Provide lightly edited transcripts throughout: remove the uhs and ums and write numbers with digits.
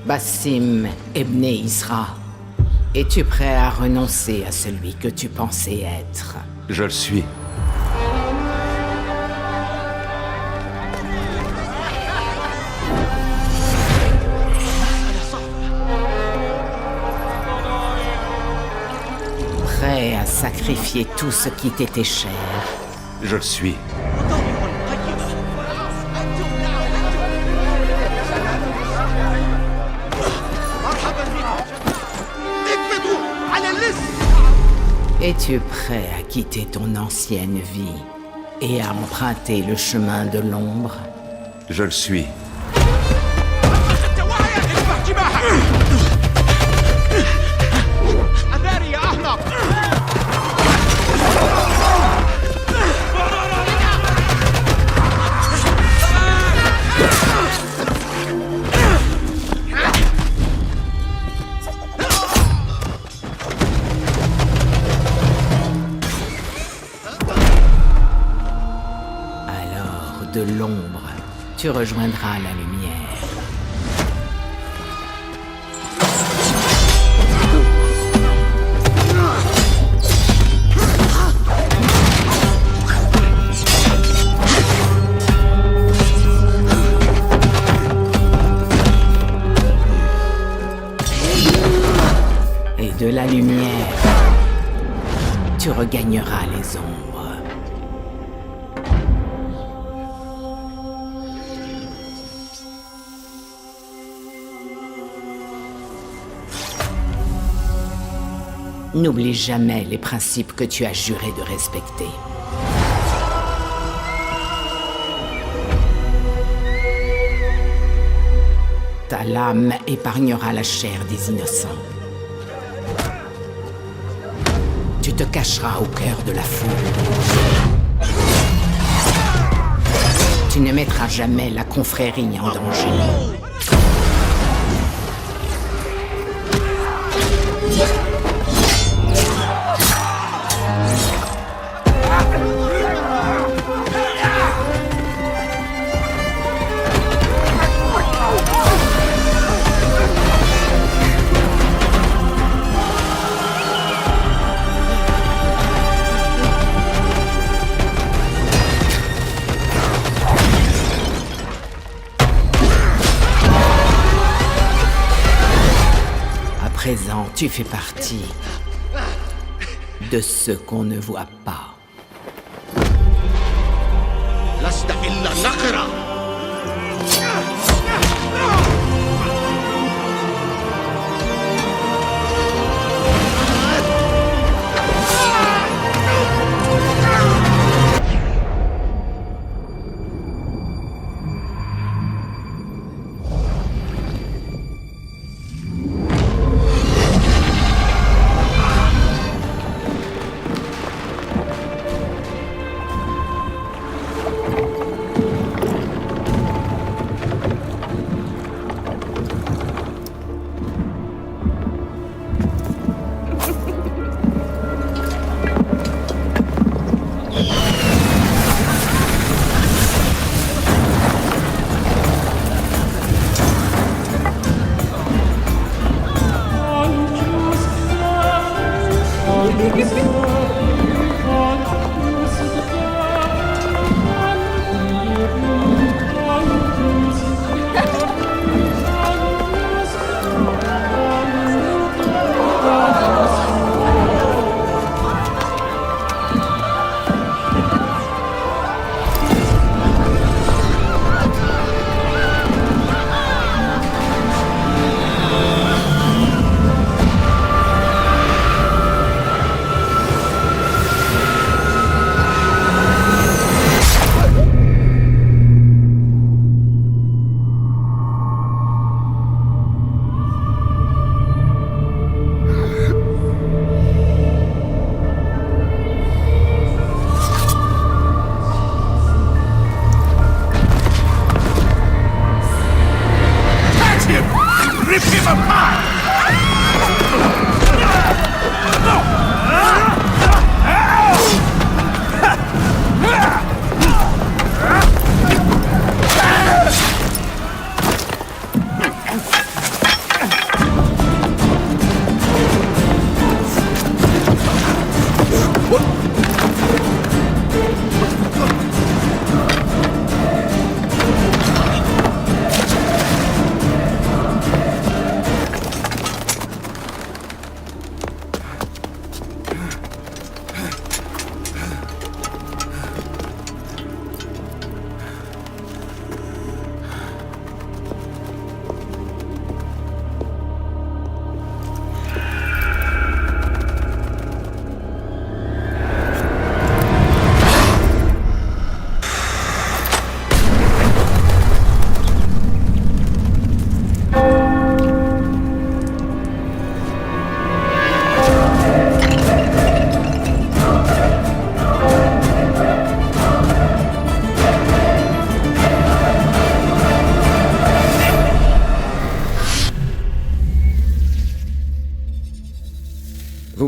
Basim Ebn Isra, es-tu prêt à renoncer à celui que tu pensais être? Je le suis. Prêt à sacrifier tout ce qui t'était cher? Je le suis. Es-tu prêt à quitter ton ancienne vie et à emprunter le chemin de l'ombre? Je le suis. Alors, de l'ombre, tu rejoindras la lumière. Et de la lumière, tu regagneras les ombres. N'oublie jamais les principes que tu as juré de respecter. Ta lame épargnera la chair des innocents. Tu te cacheras au cœur de la foule. Tu ne mettras jamais la confrérie en danger. À présent, tu fais partie de ceux qu'on ne voit pas.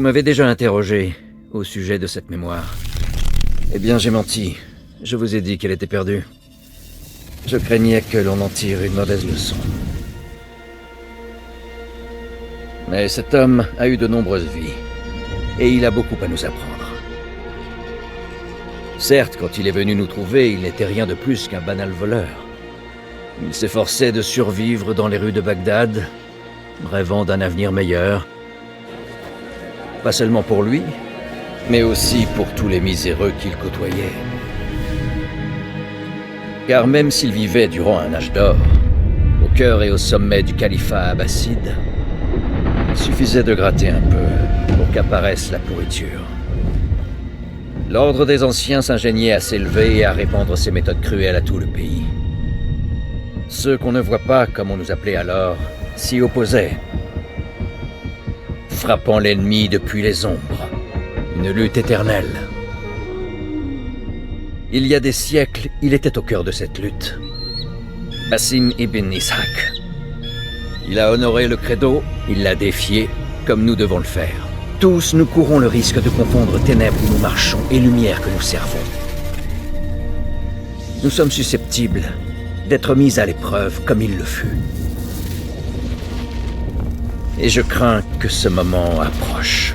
m'avez déjà interrogé au sujet de cette mémoire. Eh bien, j'ai menti. Je vous ai dit qu'elle était perdue. Je craignais que l'on en tire une mauvaise leçon. Mais cet homme a eu de nombreuses vies, et il a beaucoup à nous apprendre. Certes, quand il est venu nous trouver, il n'était rien de plus qu'un banal voleur. Il s'efforçait de survivre dans les rues de Bagdad, rêvant d'un avenir meilleur. Pas seulement pour lui, mais aussi pour tous les miséreux qu'il côtoyait. Car même s'il vivait durant un âge d'or, au cœur et au sommet du califat abbasside, il suffisait de gratter un peu pour qu'apparaisse la pourriture. L'ordre des anciens s'ingéniait à s'élever et à répandre ses méthodes cruelles à tout le pays. Ceux qu'on ne voit pas, comme on nous appelait alors, s'y opposaient, frappant l'ennemi depuis les ombres. Une lutte éternelle. Il y a des siècles, il était au cœur de cette lutte. Basim ibn Ishaq. Il a honoré le credo, il l'a défié, comme nous devons le faire. Tous, nous courons le risque de confondre ténèbres où nous marchons et lumière que nous servons. Nous sommes susceptibles d'être mis à l'épreuve comme il le fut. Et je crains que ce moment approche.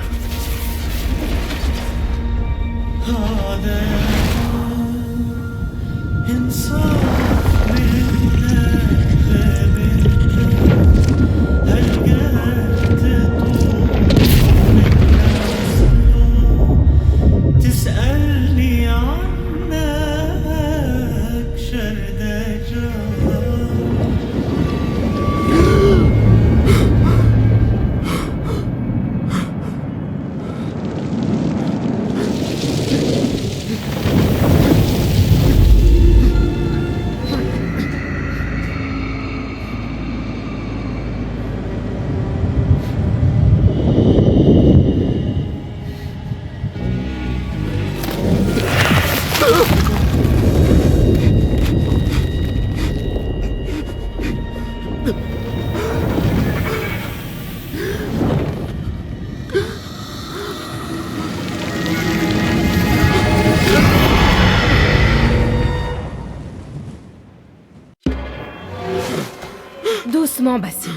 Doucement, Basim.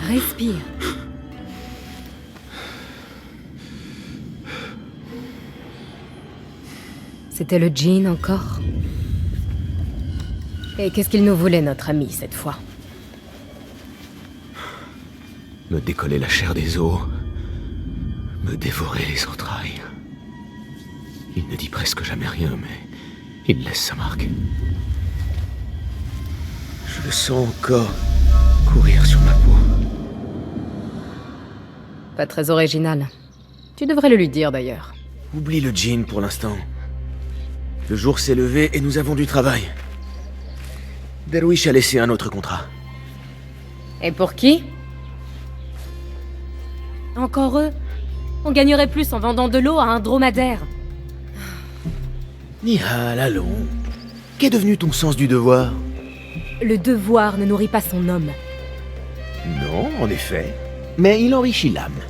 Respire. C'était le djinn encore? Et qu'est-ce qu'il nous voulait, notre ami, cette fois? Me décoller la chair des os, me dévorer les entrailles. Il ne dit presque jamais rien, mais il laisse sa marque. Je le sens encore courir sur ma peau. Pas très original. Tu devrais le lui dire, d'ailleurs. Oublie le djinn pour l'instant. Le jour s'est levé et nous avons du travail. Derwish a laissé un autre contrat. Et pour qui? Encore eux? On gagnerait plus en vendant de l'eau à un dromadaire. Nihal, allons. Qu'est devenu ton sens du devoir? Le devoir ne nourrit pas son homme. Non, en effet. Mais il enrichit l'âme.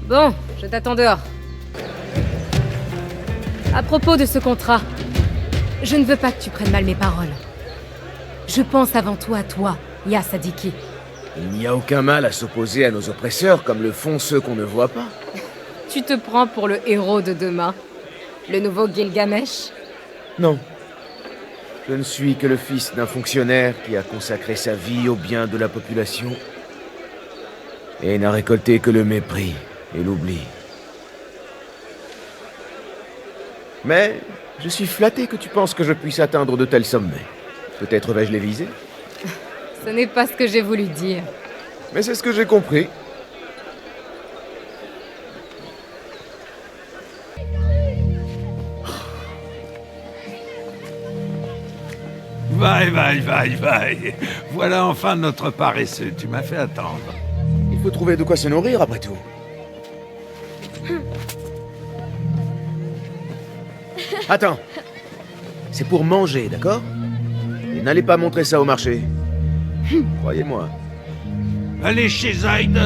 Bon, je t'attends dehors. À propos de ce contrat, je ne veux pas que tu prennes mal mes paroles. Je pense avant tout à toi, Ya Sadiki. Il n'y a aucun mal à s'opposer à nos oppresseurs comme le font ceux qu'on ne voit pas. Tu te prends pour le héros de demain? Le nouveau Gilgamesh? Non. Je ne suis que le fils d'un fonctionnaire qui a consacré sa vie au bien de la population et n'a récolté que le mépris et l'oubli. Mais je suis flatté que tu penses que je puisse atteindre de tels sommets. Peut-être vais-je les viser? Ce n'est pas ce que j'ai voulu dire. Mais c'est ce que j'ai compris. Vaille. Voilà enfin notre paresseux. Tu m'as fait attendre. Il faut trouver de quoi se nourrir après tout. Attends. C'est pour manger, d'accord? Et n'allez pas montrer ça au marché. Croyez-moi. Allez chez Zaid.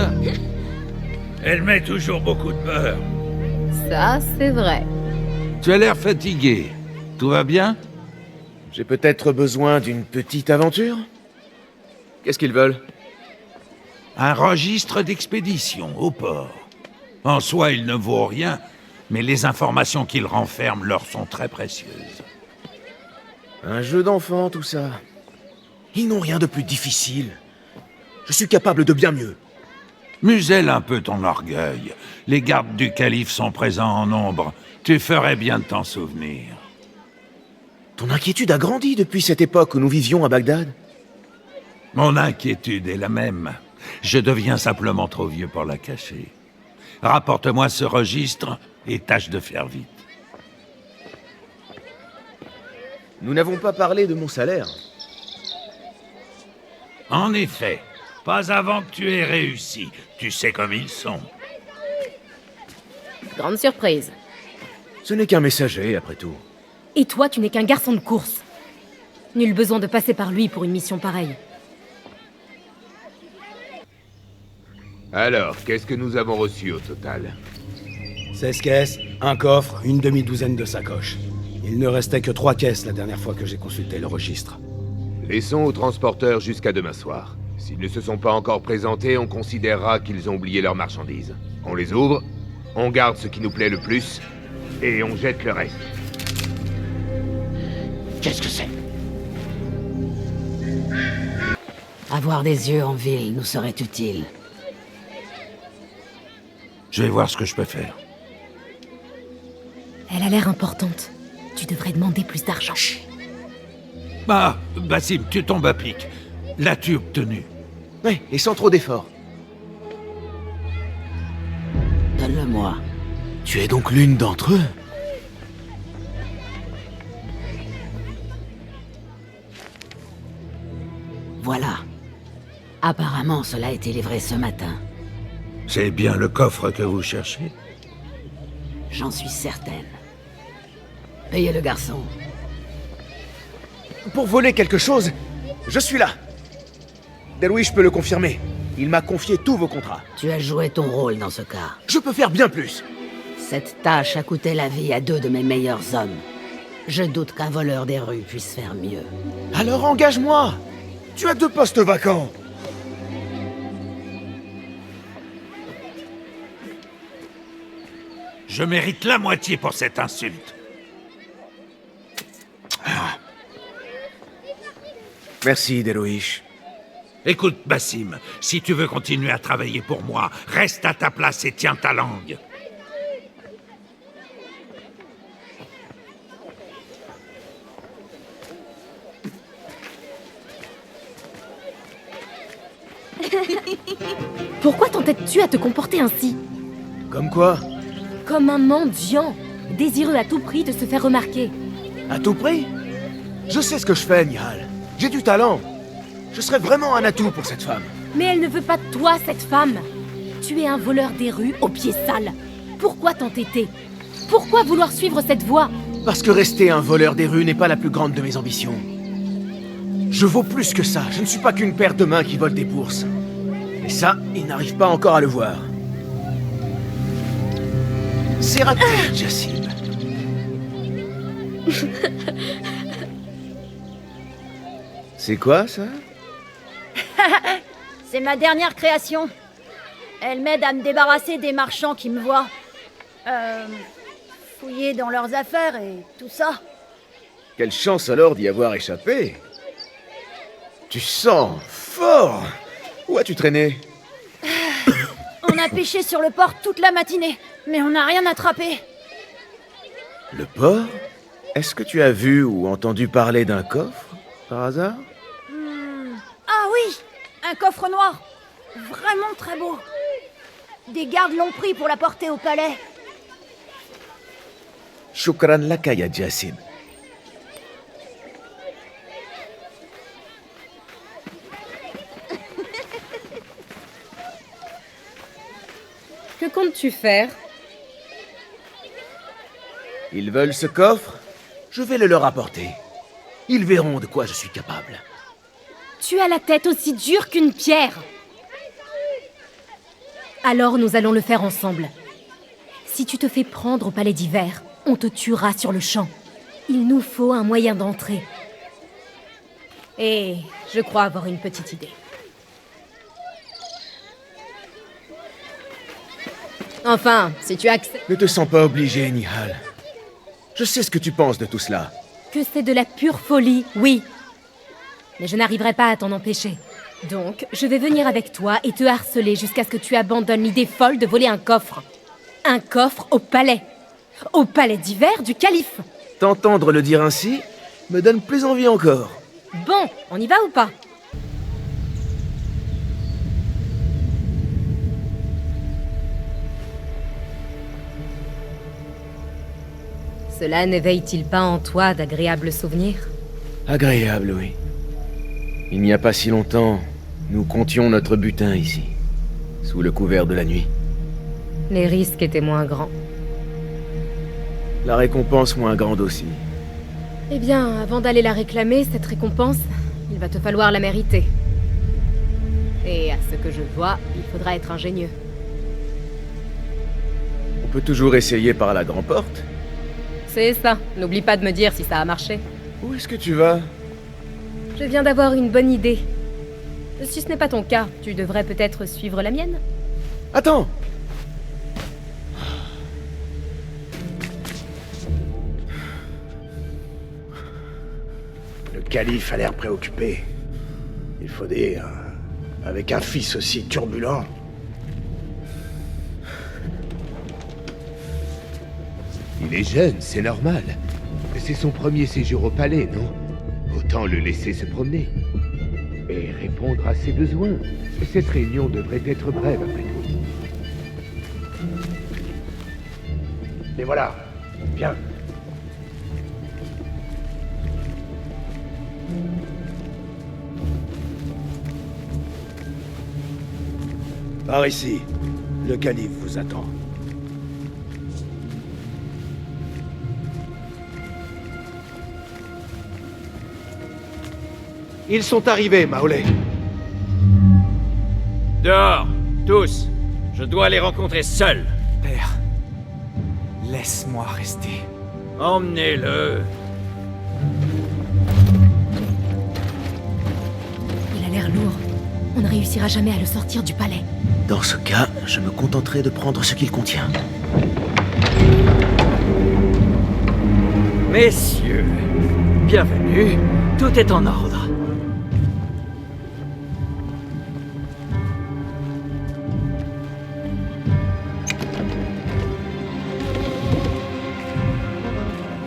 Elle met toujours beaucoup de beurre. Ça, c'est vrai. Tu as l'air fatigué. Tout va bien? J'ai peut-être besoin d'une petite aventure? Qu'est-ce qu'ils veulent? Un registre d'expédition au port. En soi, il ne vaut rien, mais les informations qu'il renferme leur sont très précieuses. Un jeu d'enfant, tout ça. Ils n'ont rien de plus difficile. Je suis capable de bien mieux. Muselle un peu ton orgueil. Les gardes du calife sont présents en nombre. Tu ferais bien de t'en souvenir. Ton inquiétude a grandi depuis cette époque où nous vivions à Bagdad. Mon inquiétude est la même. Je deviens simplement trop vieux pour la cacher. Rapporte-moi ce registre et tâche de faire vite. Nous n'avons pas parlé de mon salaire. En effet, pas avant que tu aies réussi. Tu sais comme ils sont. Grande surprise. Ce n'est qu'un messager, après tout. Et toi, tu n'es qu'un garçon de course. Nul besoin de passer par lui pour une mission pareille. Alors, qu'est-ce que nous avons reçu au total? 16 caisses, un coffre, une demi-douzaine de sacoches. Il ne restait que 3 caisses la dernière fois que j'ai consulté le registre. Laissons aux transporteurs jusqu'à demain soir. S'ils ne se sont pas encore présentés, on considérera qu'ils ont oublié leurs marchandises. On les ouvre, on garde ce qui nous plaît le plus, et on jette le reste. Qu'est-ce que c'est? Avoir des yeux en ville nous serait utile. Je vais voir ce que je peux faire. Elle a l'air importante. Tu devrais demander plus d'argent. Bah, Bassim, tu tombes à pic. L'as-tu obtenu? Oui, et sans trop d'efforts. Donne-le-moi. Tu es donc l'une d'entre eux? Voilà. Apparemment, cela a été livré ce matin. C'est bien le coffre que vous cherchez? J'en suis certaine. Payez le garçon. Pour voler quelque chose, je suis là. Delouish peut le confirmer. Il m'a confié tous vos contrats. Tu as joué ton rôle dans ce cas. Je peux faire bien plus. Cette tâche a coûté la vie à 2 de mes meilleurs hommes. Je doute qu'un voleur des rues puisse faire mieux. Alors engage-moi. Tu as 2 postes vacants. Je mérite la moitié pour cette insulte. Merci, Delouish. Écoute, Bassim, si tu veux continuer à travailler pour moi, reste à ta place et tiens ta langue. Pourquoi t'entêtes-tu à te comporter ainsi? Comme quoi? Comme un mendiant, désireux à tout prix de se faire remarquer. À tout prix? Je sais ce que je fais, Nihal. J'ai du talent. Je serais vraiment un atout pour cette femme. Mais elle ne veut pas de toi, cette femme. Tu es un voleur des rues aux pieds sales. Pourquoi t'entêter? Pourquoi vouloir suivre cette voie? Parce que rester un voleur des rues n'est pas la plus grande de mes ambitions. Je vaux plus que ça. Je ne suis pas qu'une paire de mains qui vole des bourses. Et ça, ils n'arrivent pas encore à le voir. C'est raté, Jassim. C'est quoi, ça? C'est ma dernière création. Elle m'aide à me débarrasser des marchands qui me voient. Fouiller dans leurs affaires et tout ça. Quelle chance alors d'y avoir échappé. Tu sens fort. Où as-tu traîné? On a pêché sur le port toute la matinée, mais on n'a rien attrapé. Le port? Est-ce que tu as vu ou entendu parler d'un coffre, par hasard? Ah oui, un coffre noir. Vraiment très beau. Des gardes l'ont pris pour la porter au palais. Shukran laka ya Jassim. Que comptes-tu faire? Ils veulent ce coffre? Je vais le leur apporter. Ils verront de quoi je suis capable. Tu as la tête aussi dure qu'une pierre. Alors nous allons le faire ensemble. Si tu te fais prendre au palais d'hiver, on te tuera sur le champ. Il nous faut un moyen d'entrer. Et je crois avoir une petite idée. Enfin, si tu acceptes... Ne te sens pas obligé, Nihal. Je sais ce que tu penses de tout cela. Que c'est de la pure folie, oui. Mais je n'arriverai pas à t'en empêcher. Donc, je vais venir avec toi et te harceler jusqu'à ce que tu abandonnes l'idée folle de voler un coffre. Un coffre au palais. Au palais d'hiver du calife. T'entendre le dire ainsi me donne plus envie encore. Bon, on y va ou pas? Cela n'éveille-t-il pas en toi d'agréables souvenirs? Agréable, oui. Il n'y a pas si longtemps, nous comptions notre butin ici, sous le couvert de la nuit. Les risques étaient moins grands. La récompense moins grande aussi. Eh bien, avant d'aller la réclamer, cette récompense, il va te falloir la mériter. Et à ce que je vois, il faudra être ingénieux. On peut toujours essayer par la grande porte. C'est ça. N'oublie pas de me dire si ça a marché. Où est-ce que tu vas? Je viens d'avoir une bonne idée. Si ce n'est pas ton cas, tu devrais peut-être suivre la mienne. Attends! Le calife a l'air préoccupé. Il faut dire, avec un fils aussi turbulent. Il est jeune, c'est normal. C'est son premier séjour au palais, non? Autant le laisser se promener. Et répondre à ses besoins. Cette réunion devrait être brève après tout. Et voilà, viens. Par ici, le calife vous attend. Ils sont arrivés, Maolé. Dehors, tous. Je dois les rencontrer seul. Père, laisse-moi rester. Emmenez-le. Il a l'air lourd. On ne réussira jamais à le sortir du palais. Dans ce cas, je me contenterai de prendre ce qu'il contient. Messieurs, bienvenue. Tout est en ordre.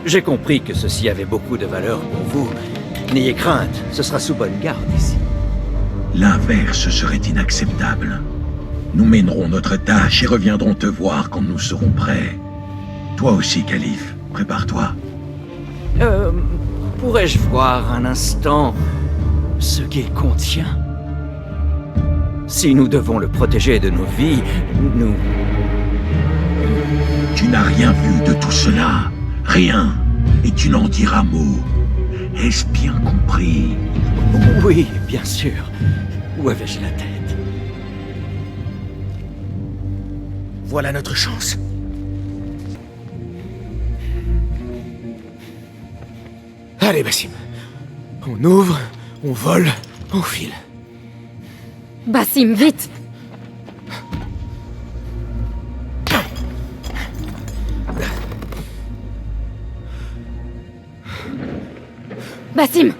J'ai compris que ceci avait beaucoup de valeur pour vous. N'ayez crainte, ce sera sous bonne garde ici. L'inverse serait inacceptable. Nous mènerons notre tâche et reviendrons te voir quand nous serons prêts. Toi aussi, calife, prépare-toi. Pourrais-je voir un instant ce qu'il contient? Si nous devons le protéger de nos vies, nous... Tu n'as rien vu de tout cela. Rien. Et tu n'en diras mot. Est-ce bien compris? Oui, bien sûr. Où avais-je la tête? Voilà notre chance. Allez, Basim. On ouvre, on vole, on file. Basim, vite! Basim!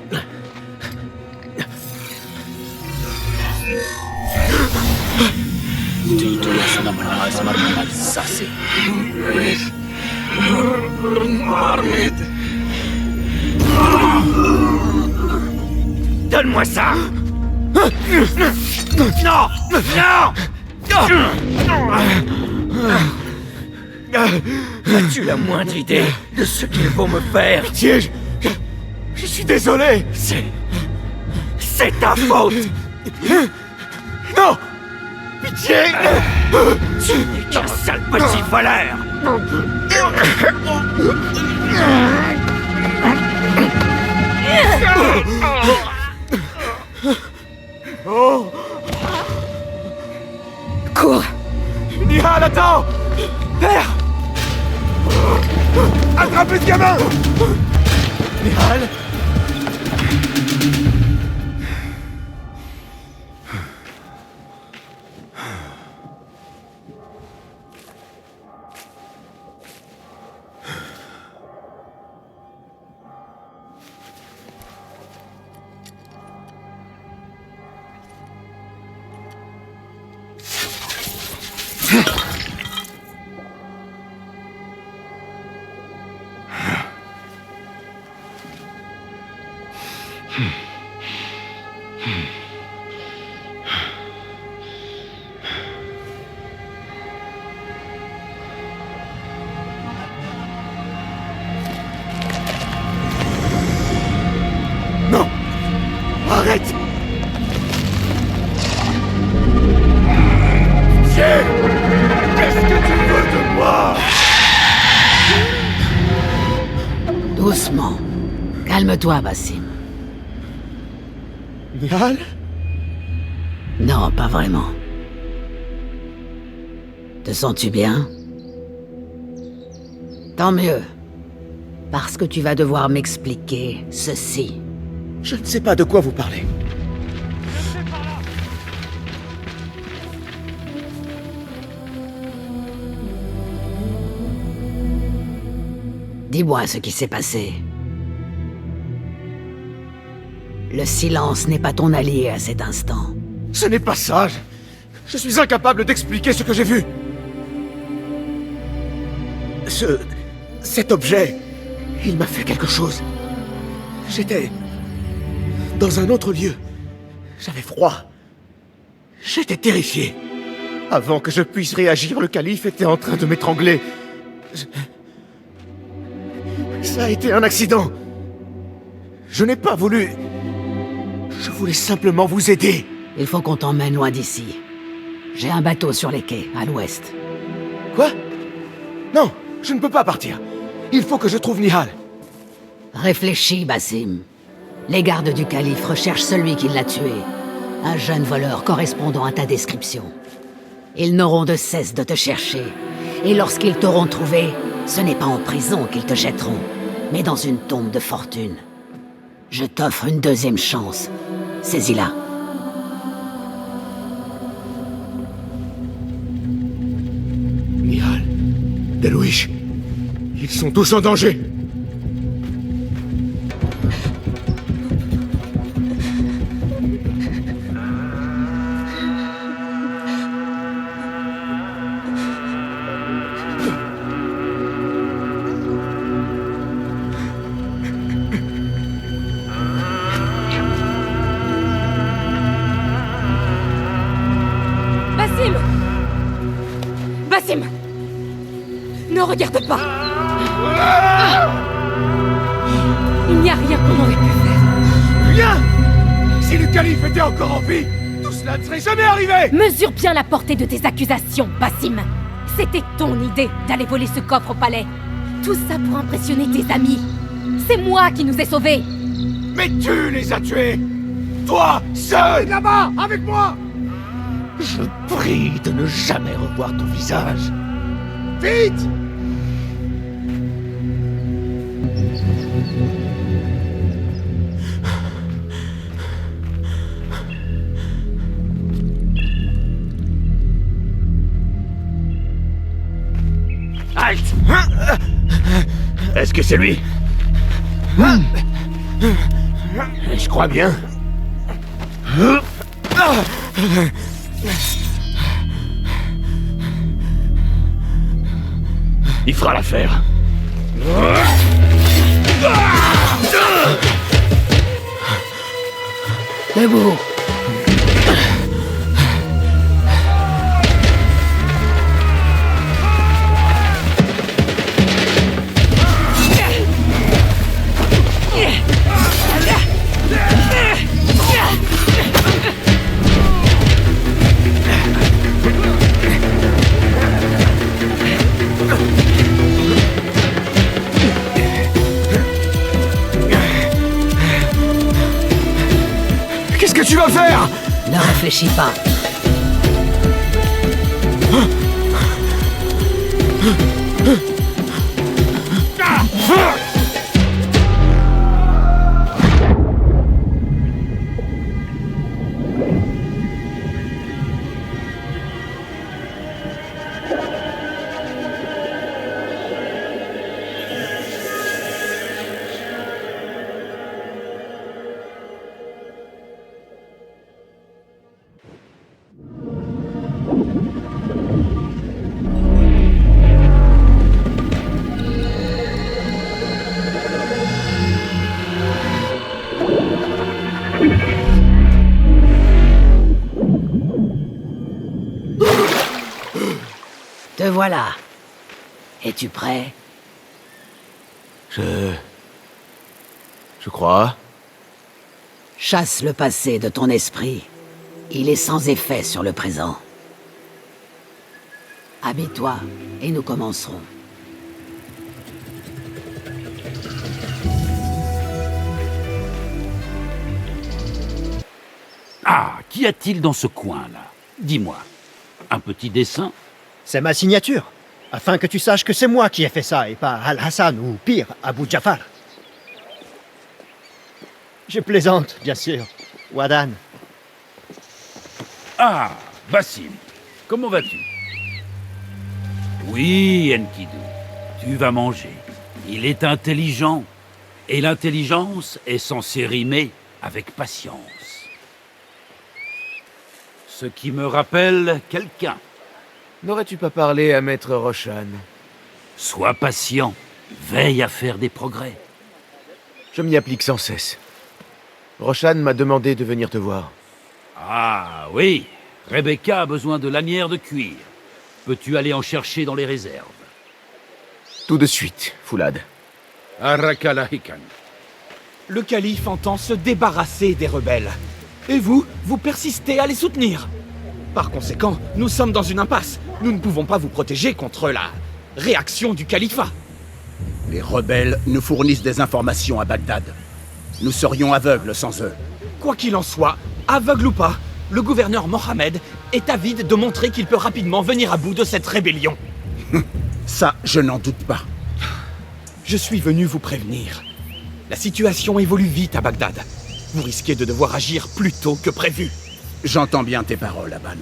Donne-moi ça! Non! Non! As-tu la moindre idée de ce qu'ils vont me faire? Pitié, je suis désolé. C'est ta faute! Non! Pitié! Tu n'es qu'un sale petit voleur! Cours! Attrapez ce gamin! Nihal! Non! Arrête! Qu'est-ce que tu veux de moi? Doucement. Calme-toi, Basim. Nihal? Non, pas vraiment. Te sens-tu bien? Tant mieux. Parce que tu vas devoir m'expliquer ceci. Je ne sais pas de quoi vous parlez. Dis-moi ce qui s'est passé. Le silence n'est pas ton allié à cet instant. Ce n'est pas ça. Je suis incapable d'expliquer ce que j'ai vu. Cet objet, il m'a fait quelque chose. J'étais dans un autre lieu. J'avais froid. J'étais terrifié. Avant que je puisse réagir, le calife était en train de m'étrangler. Ça a été un accident. Je n'ai pas voulu... Je voulais simplement vous aider. Il faut qu'on t'emmène loin d'ici. J'ai un bateau sur les quais, à l'ouest. Quoi? Non, je ne peux pas partir. Il faut que je trouve Nihal. Réfléchis, Basim. Les gardes du calife recherchent celui qui l'a tué. Un jeune voleur correspondant à ta description. Ils n'auront de cesse de te chercher. Et lorsqu'ils t'auront trouvé, ce n'est pas en prison qu'ils te jetteront, mais dans une tombe de fortune. Je t'offre une deuxième chance. Saisis-la. Nihal, Delouish, ils sont tous en danger. Basim! Ne regarde pas! Il n'y a rien qu'on aurait pu faire. Rien! Si le calife était encore en vie, tout cela ne serait jamais arrivé! Mesure bien la portée de tes accusations, Basim! C'était ton idée d'aller voler ce coffre au palais. Tout ça pour impressionner tes amis. C'est moi qui nous ai sauvés! Mais tu les as tués! Toi, seul, là-bas, avec moi! Je prie de ne jamais revoir ton visage. Vite! Halte! Est-ce que c'est lui? Je crois bien. Il fera l'affaire. Debout. Qu'est-ce que tu vas faire? Ne réfléchis pas. voilà. Es-tu prêt? Je crois. Chasse le passé de ton esprit. Il est sans effet sur le présent. Habille-toi, et nous commencerons. Ah, qu'y a-t-il dans ce coin-là? Dis-moi. Un petit dessin? C'est ma signature, afin que tu saches que c'est moi qui ai fait ça, et pas Al-Hassan ou pire, Abu Jafar. Je plaisante, bien sûr. Wadan. Ah, Basim, comment vas-tu? Oui, Enkidu, tu vas manger. Il est intelligent, et l'intelligence est censée rimer avec patience. Ce qui me rappelle quelqu'un. N'aurais-tu pas parlé à Maître Roshan? Sois patient, veille à faire des progrès. Je m'y applique sans cesse. Roshan m'a demandé de venir te voir. Ah oui, Rebecca a besoin de lanières de cuir. Peux-tu aller en chercher dans les réserves? Tout de suite, Foulad. Arakalahikan. Le calife entend se débarrasser des rebelles. Et vous persistez à les soutenir. Par conséquent, nous sommes dans une impasse. Nous ne pouvons pas vous protéger contre la réaction du califat. Les rebelles nous fournissent des informations à Bagdad. Nous serions aveugles sans eux. Quoi qu'il en soit, aveugle ou pas, le gouverneur Mohamed est avide de montrer qu'il peut rapidement venir à bout de cette rébellion. Ça, je n'en doute pas. Je suis venu vous prévenir. La situation évolue vite à Bagdad. Vous risquez de devoir agir plus tôt que prévu. J'entends bien tes paroles, Aban.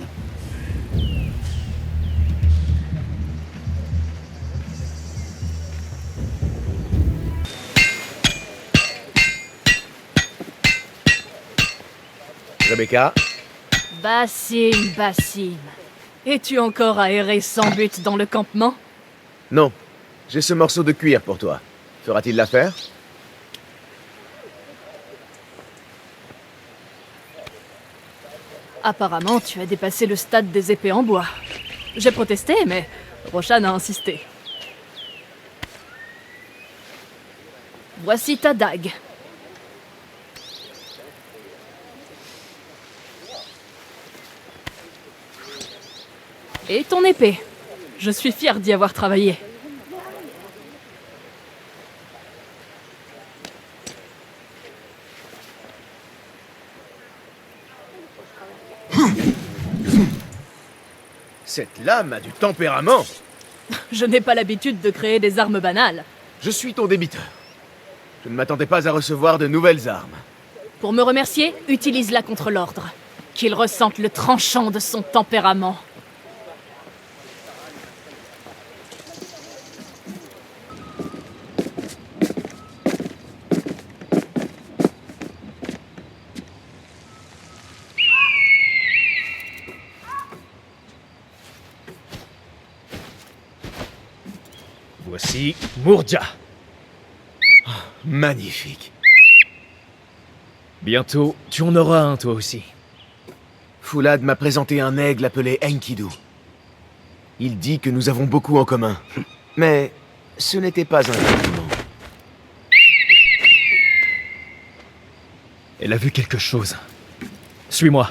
Rebecca? Basim. Es-tu encore aéré sans but dans le campement? Non. J'ai ce morceau de cuir pour toi. Fera-t-il l'affaire? Apparemment, tu as dépassé le stade des épées en bois. J'ai protesté, mais Roshan a insisté. Voici ta dague. Et ton épée. Je suis fier d'y avoir travaillé. Cette lame a du tempérament. Je n'ai pas l'habitude de créer des armes banales. Je suis ton débiteur. Je ne m'attendais pas à recevoir de nouvelles armes. Pour me remercier, utilise-la contre l'ordre. Qu'il ressente le tranchant de son tempérament. Voici Murja. Oh, magnifique. Bientôt, tu en auras un toi aussi. Foulad m'a présenté un aigle appelé Enkidu. Il dit que nous avons beaucoup en commun. Mais ce n'était pas un compliment. Elle a vu quelque chose. Suis-moi.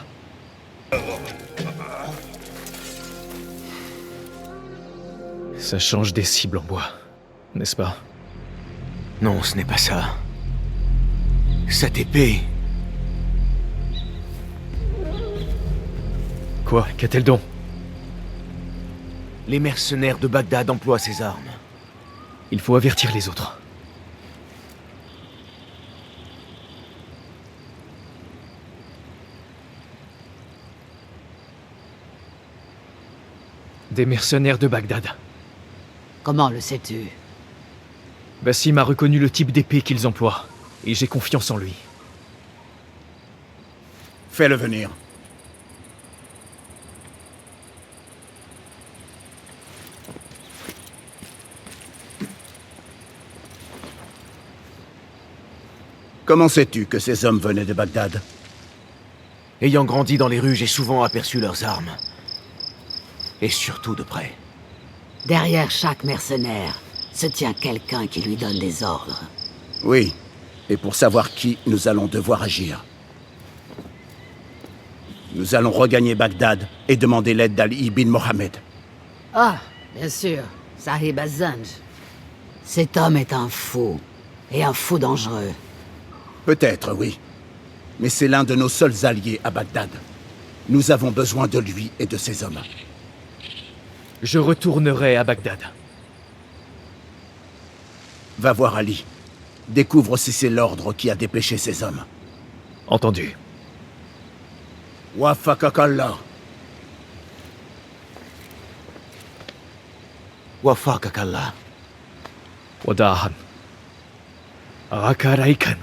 Ça change des cibles en bois, n'est-ce pas? Non, ce n'est pas ça. Cette épée... Quoi? Qu'a-t-elle donc? Les mercenaires de Bagdad emploient ces armes. Il faut avertir les autres. Des mercenaires de Bagdad. Comment le sais-tu? Basim a reconnu le type d'épée qu'ils emploient, et j'ai confiance en lui. Fais-le venir. Comment sais-tu que ces hommes venaient de Bagdad? Ayant grandi dans les rues, j'ai souvent aperçu leurs armes. Et surtout de près. Derrière chaque mercenaire se tient quelqu'un qui lui donne des ordres. Oui, et pour savoir qui, nous allons devoir agir. Nous allons regagner Bagdad et demander l'aide d'Ali ibn Mohammed. Ah, bien sûr, Sahib Az-Zanj. Cet homme est un fou, et un fou dangereux. Peut-être, oui. Mais c'est l'un de nos seuls alliés à Bagdad. Nous avons besoin de lui et de ses hommes. Je retournerai à Bagdad. Va voir Ali. Découvre si c'est l'ordre qui a dépêché ses hommes. Entendu. Wafakakallah. Wafakakallah. Wadahan. Rakaraikan.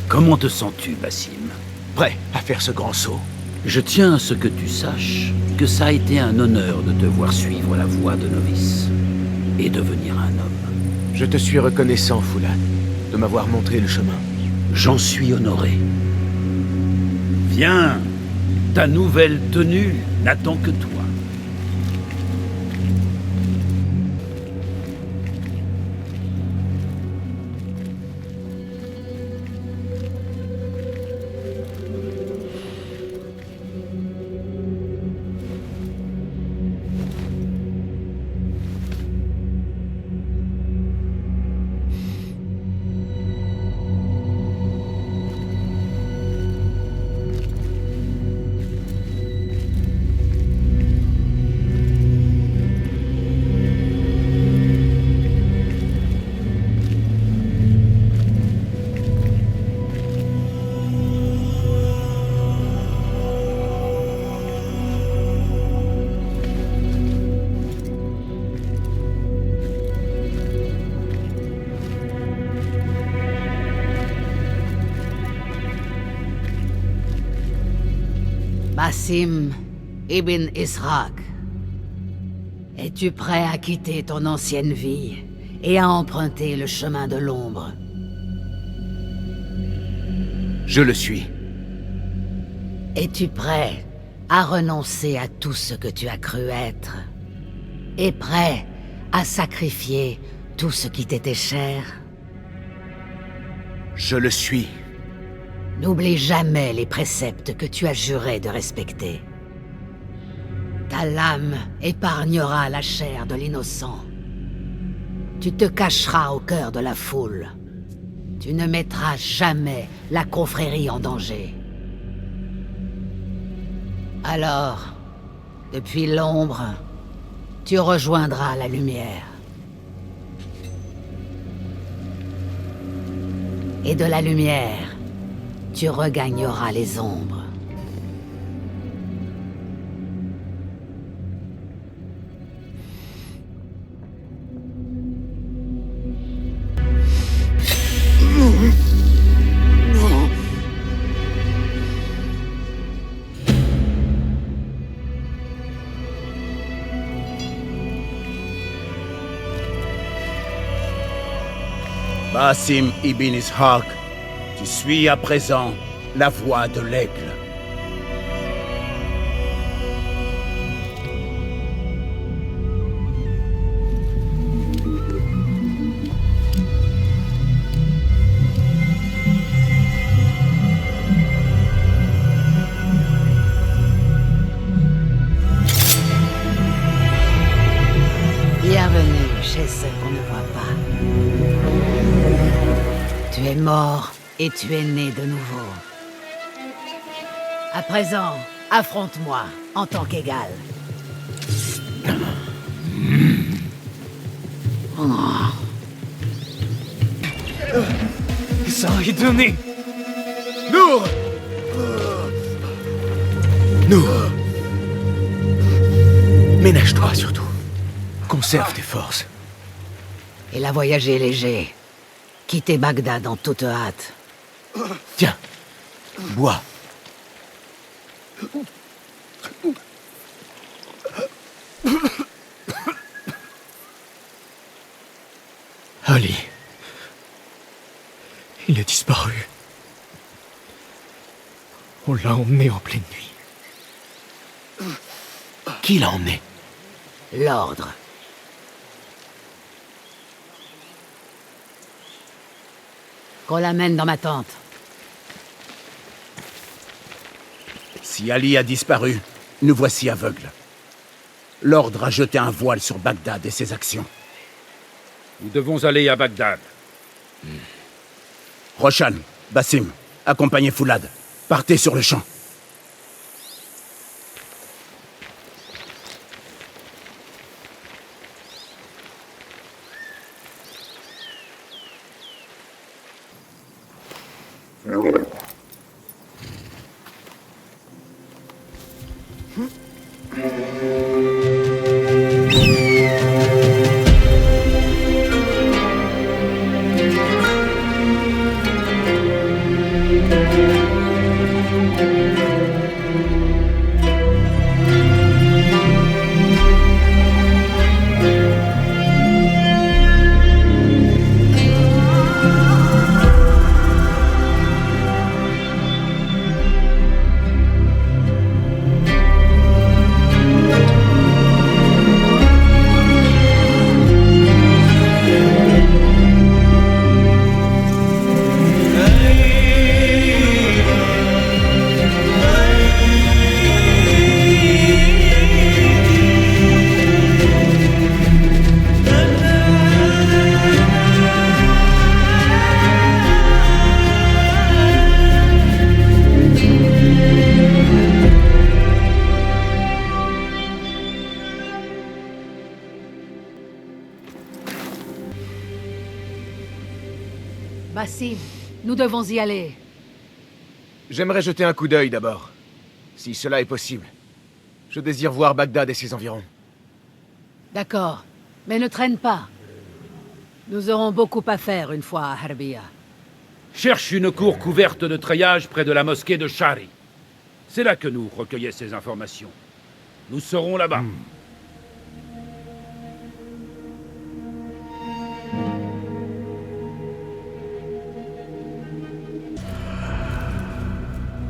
Comment te sens-tu, Basim? Prêt à faire ce grand saut? Je tiens à ce que tu saches que ça a été un honneur de te voir suivre la voie de novice et devenir un homme. Je te suis reconnaissant, Foulad, de m'avoir montré le chemin. J'en suis honoré. Viens, ta nouvelle tenue n'attend que toi. Basim ibn Ishaq, es-tu prêt à quitter ton ancienne vie et à emprunter le chemin de l'ombre? Je le suis. Es-tu prêt à renoncer à tout ce que tu as cru être? Et prêt à sacrifier tout ce qui t'était cher? Je le suis. N'oublie jamais les préceptes que tu as juré de respecter. Ta lame épargnera la chair de l'innocent. Tu te cacheras au cœur de la foule. Tu ne mettras jamais la confrérie en danger. Alors, depuis l'ombre, tu rejoindras la lumière. et de la lumière, tu regagneras les ombres. Basim ibn Ishaq, tu suis à présent la voie de l'aigle. Bienvenue chez ceux qu'on ne voit pas. Tu es mort et tu es né de nouveau. À présent, affronte-moi en tant qu'égal. Ça est donné. Nour! Nour! Ménage-toi surtout. Conserve tes forces. Il a voyagé léger. Quitter Bagdad en toute hâte. Tiens, bois. Ali. Il a disparu. On l'a emmené en pleine nuit. Qui l'a emmené? L'ordre. Qu'on l'amène dans ma tente. Si Ali a disparu, nous voici aveugles. L'ordre a jeté un voile sur Bagdad et ses actions. Nous devons aller à Bagdad. Roshan, Basim, accompagnez Foulad. Partez sur le champ. Basim, nous devons y aller. J'aimerais jeter un coup d'œil d'abord. Si cela est possible. Je désire voir Bagdad et ses environs. D'accord, mais ne traîne pas. Nous aurons beaucoup à faire une fois à Harbiya. Cherche une cour couverte de treillage près de la mosquée de Shari. C'est là que nous recueillait ces informations. Nous serons là-bas.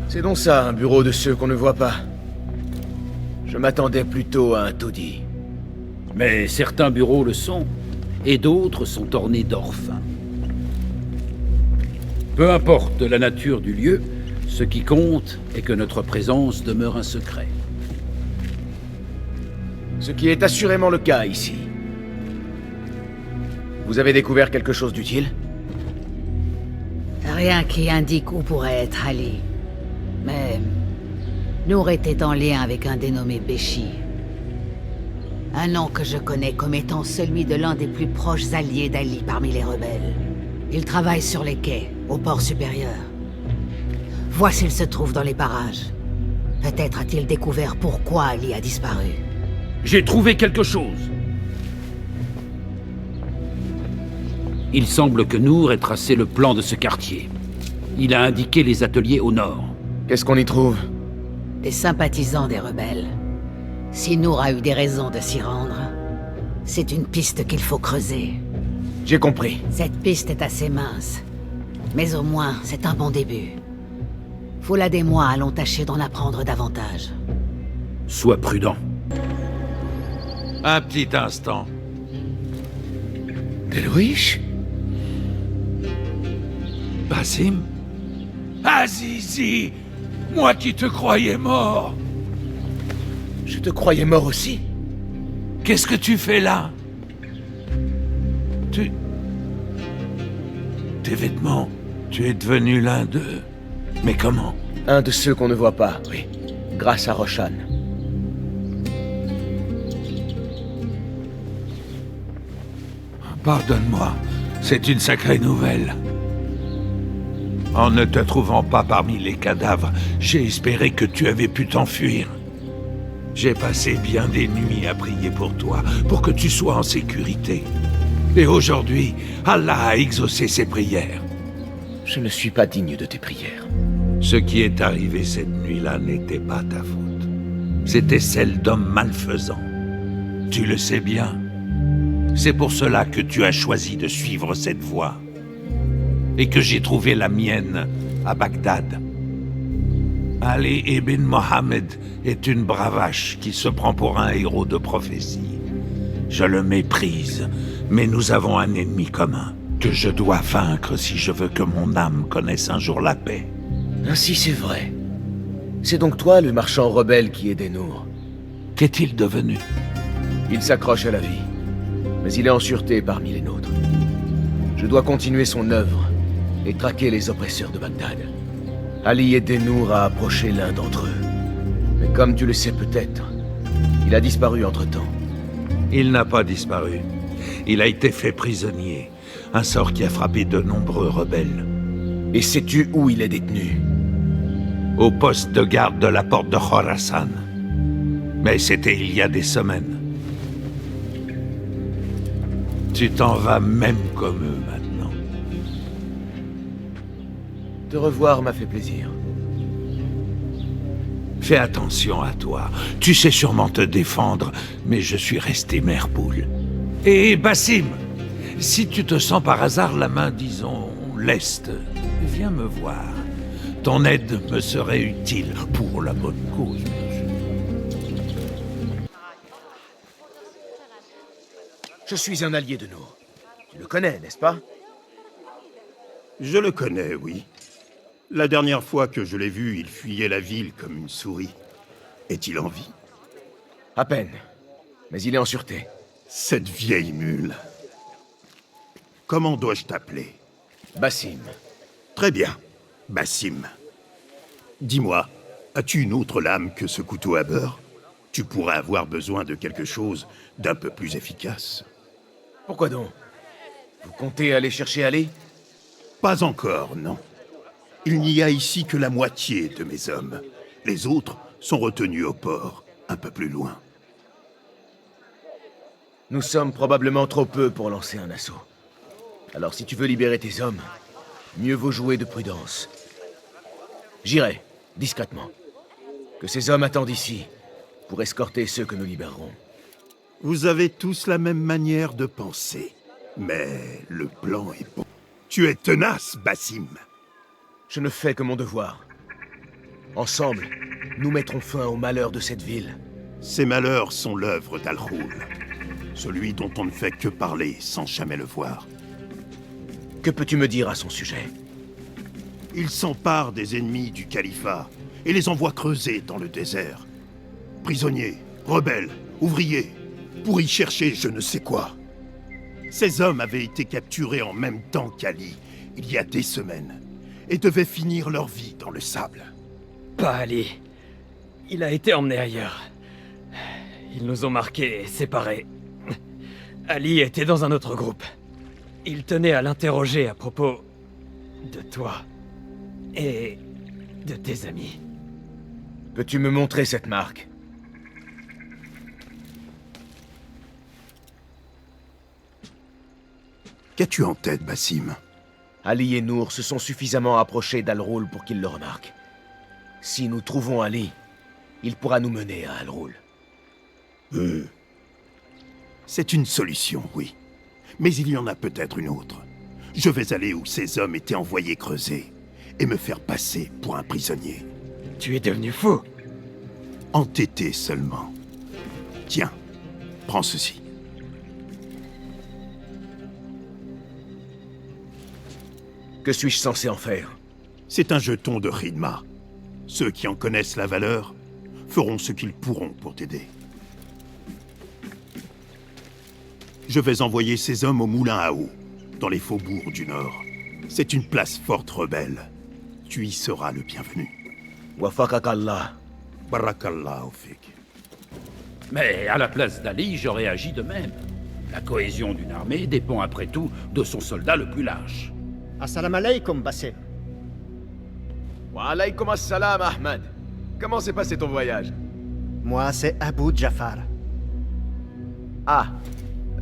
C'est donc ça, un bureau de ceux qu'on ne voit pas. Je m'attendais plutôt à un taudis. Mais certains bureaux le sont, et d'autres sont ornés d'or fin. Peu importe la nature du lieu, ce qui compte est que notre présence demeure un secret. Ce qui est assurément le cas ici. Vous avez découvert quelque chose d'utile? Rien qui indique où pourrait être Ali. Mais Nour était en lien avec un dénommé Béchi. Un nom que je connais comme étant celui de l'un des plus proches alliés d'Ali parmi les rebelles. Il travaille sur les quais, au port supérieur. Vois s'il se trouve dans les parages. Peut-être a-t-il découvert pourquoi Ali a disparu. J'ai trouvé quelque chose. Il semble que Nour ait tracé le plan de ce quartier. Il a indiqué les ateliers au nord. Qu'est-ce qu'on y trouve? Des sympathisants des rebelles. Si Nour a eu des raisons de s'y rendre, c'est une piste qu'il faut creuser. J'ai compris. Cette piste est assez mince. Mais au moins, c'est un bon début. Foulad et moi allons tâcher d'en apprendre davantage. Sois prudent. Un petit instant. Delouish? Basim? Azizi! Moi qui te croyais mort! Je te croyais mort aussi? Qu'est-ce que tu fais là? Tes vêtements, tu es devenu l'un d'eux. Mais comment? Un de ceux qu'on ne voit pas, oui. Grâce à Roshan. Pardonne-moi, c'est une sacrée nouvelle. En ne te trouvant pas parmi les cadavres, j'ai espéré que tu avais pu t'enfuir. J'ai passé bien des nuits à prier pour toi, pour que tu sois en sécurité. Et aujourd'hui, Allah a exaucé ses prières. Je ne suis pas digne de tes prières. Ce qui est arrivé cette nuit-là n'était pas ta faute. C'était celle d'hommes malfaisants. Tu le sais bien. C'est pour cela que tu as choisi de suivre cette voie. Et que j'ai trouvé la mienne à Bagdad. Ali ibn Mohammed est une bravache qui se prend pour un héros de prophétie. Je le méprise, mais nous avons un ennemi commun, que je dois vaincre si je veux que mon âme connaisse un jour la paix. Ainsi c'est vrai. C'est donc toi le marchand rebelle qui aidait Nour. Qu'est-il devenu? Il s'accroche à la vie, mais il est en sûreté parmi les nôtres. Je dois continuer son œuvre et traquer les oppresseurs de Bagdad. Ali aidait Nour à approcher l'un d'entre eux. Mais comme tu le sais peut-être, il a disparu entre-temps. Il n'a pas disparu. Il a été fait prisonnier. Un sort qui a frappé de nombreux rebelles. Et sais-tu où il est détenu? Au poste de garde de la porte de Khorasan. Mais c'était il y a des semaines. Tu t'en vas même comme eux maintenant. Te revoir m'a fait plaisir. Fais attention à toi. Tu sais sûrement te défendre, mais je suis resté mère poule. Et Basim, si tu te sens par hasard la main, disons, leste, viens me voir. Ton aide me serait utile pour la bonne cause. Je suis un allié de Nour. Tu le connais, n'est-ce pas? Je le connais, oui. La dernière fois que je l'ai vu, il fuyait la ville comme une souris. Est-il en vie? À peine. Mais il est en sûreté. Cette vieille mule. Comment dois-je t'appeler? Basim. Très bien, Basim. Dis-moi, as-tu une autre lame que ce couteau à beurre? Tu pourrais avoir besoin de quelque chose d'un peu plus efficace. Pourquoi donc? Vous comptez aller chercher Ali? Pas encore, non. Il n'y a ici que la moitié de mes hommes. Les autres sont retenus au port, un peu plus loin. Nous sommes probablement trop peu pour lancer un assaut. Alors si tu veux libérer tes hommes, mieux vaut jouer de prudence. J'irai, discrètement. Que ces hommes attendent ici, pour escorter ceux que nous libérerons. Vous avez tous la même manière de penser. Mais le plan est bon. Tu es tenace, Basim. Je ne fais que mon devoir. Ensemble, nous mettrons fin au malheur de cette ville. Ces malheurs sont l'œuvre d'Al-Khoul. Celui dont on ne fait que parler sans jamais le voir. Que peux-tu me dire à son sujet? Il s'empare des ennemis du califat et les envoie creuser dans le désert. Prisonniers, rebelles, ouvriers, pour y chercher je ne sais quoi. Ces hommes avaient été capturés en même temps qu'Ali, il y a des semaines, et devaient finir leur vie dans le sable. Pas Ali. Il a été emmené ailleurs. Ils nous ont marqués et séparés. Ali était dans un autre groupe. Il tenait à l'interroger à propos de toi et de tes amis. Peux-tu me montrer cette marque? Qu'as-tu en tête, Basim? Ali et Nour se sont suffisamment approchés d'Al-Roul pour qu'ils le remarquent. Si nous trouvons Ali, il pourra nous mener à Al-Roul. C'est une solution, oui. Mais il y en a peut-être une autre. Je vais aller où ces hommes étaient envoyés creuser et me faire passer pour un prisonnier. Tu es devenu fou. Entêté seulement. Tiens, prends ceci. Que suis-je censé en faire? C'est un jeton de Khidma. Ceux qui en connaissent la valeur feront ce qu'ils pourront pour t'aider. Je vais envoyer ces hommes au moulin à eau, dans les faubourgs du Nord. C'est une place forte rebelle. Tu y seras le bienvenu. Wafakakallah. Barakallah, Fik. Mais à la place d'Ali, j'aurais agi de même. La cohésion d'une armée dépend après tout de son soldat le plus lâche. Assalamu alaikum, Basim. Wa alaykum assalam, Ahmad. Comment s'est passé ton voyage? Moi, c'est Abu Jafar. Ah,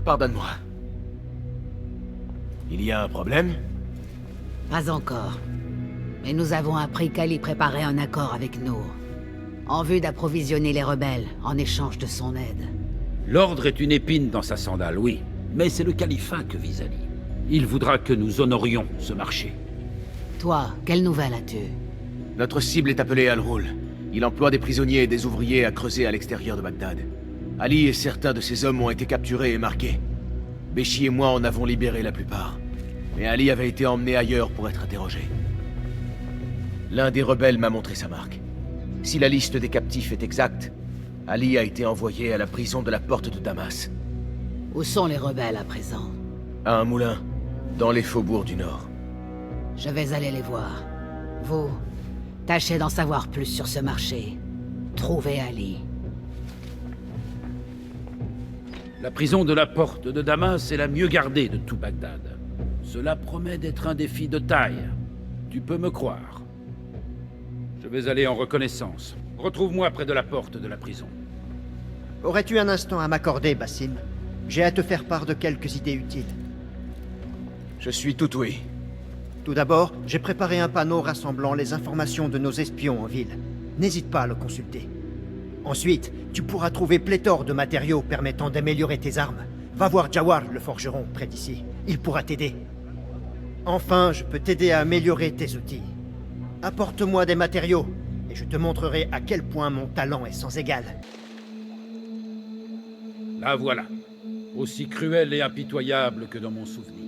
pardonne-moi. Il y a un problème? Pas encore. Mais nous avons appris qu'Ali préparait un accord avec Nour, en vue d'approvisionner les rebelles en échange de son aide. L'ordre est une épine dans sa sandale, oui. Mais c'est le califat que vise Ali. Il voudra que nous honorions ce marché. Toi, quelle nouvelle as-tu? Notre cible est appelée Al-Roul. Il emploie des prisonniers et des ouvriers à creuser à l'extérieur de Bagdad. Ali et certains de ses hommes ont été capturés et marqués. Béchi et moi en avons libéré la plupart. Mais Ali avait été emmené ailleurs pour être interrogé. L'un des rebelles m'a montré sa marque. Si la liste des captifs est exacte, Ali a été envoyé à la prison de la Porte de Damas. Où sont les rebelles à présent? À un moulin, dans les faubourgs du Nord. Je vais aller les voir. Vous, tâchez d'en savoir plus sur ce marché. Trouvez Ali. La prison de la Porte de Damas est la mieux gardée de tout Bagdad. Cela promet d'être un défi de taille. Tu peux me croire. Je vais aller en reconnaissance. Retrouve-moi près de la porte de la prison. Aurais-tu un instant à m'accorder, Basim? J'ai à te faire part de quelques idées utiles. Je suis tout oui. Tout d'abord, j'ai préparé un panneau rassemblant les informations de nos espions en ville. N'hésite pas à le consulter. Ensuite, tu pourras trouver pléthore de matériaux permettant d'améliorer tes armes. Va voir Jawar, le forgeron, près d'ici. Il pourra t'aider. Enfin, je peux t'aider à améliorer tes outils. Apporte-moi des matériaux, et je te montrerai à quel point mon talent est sans égal. La voilà. Aussi cruelle et impitoyable que dans mon souvenir.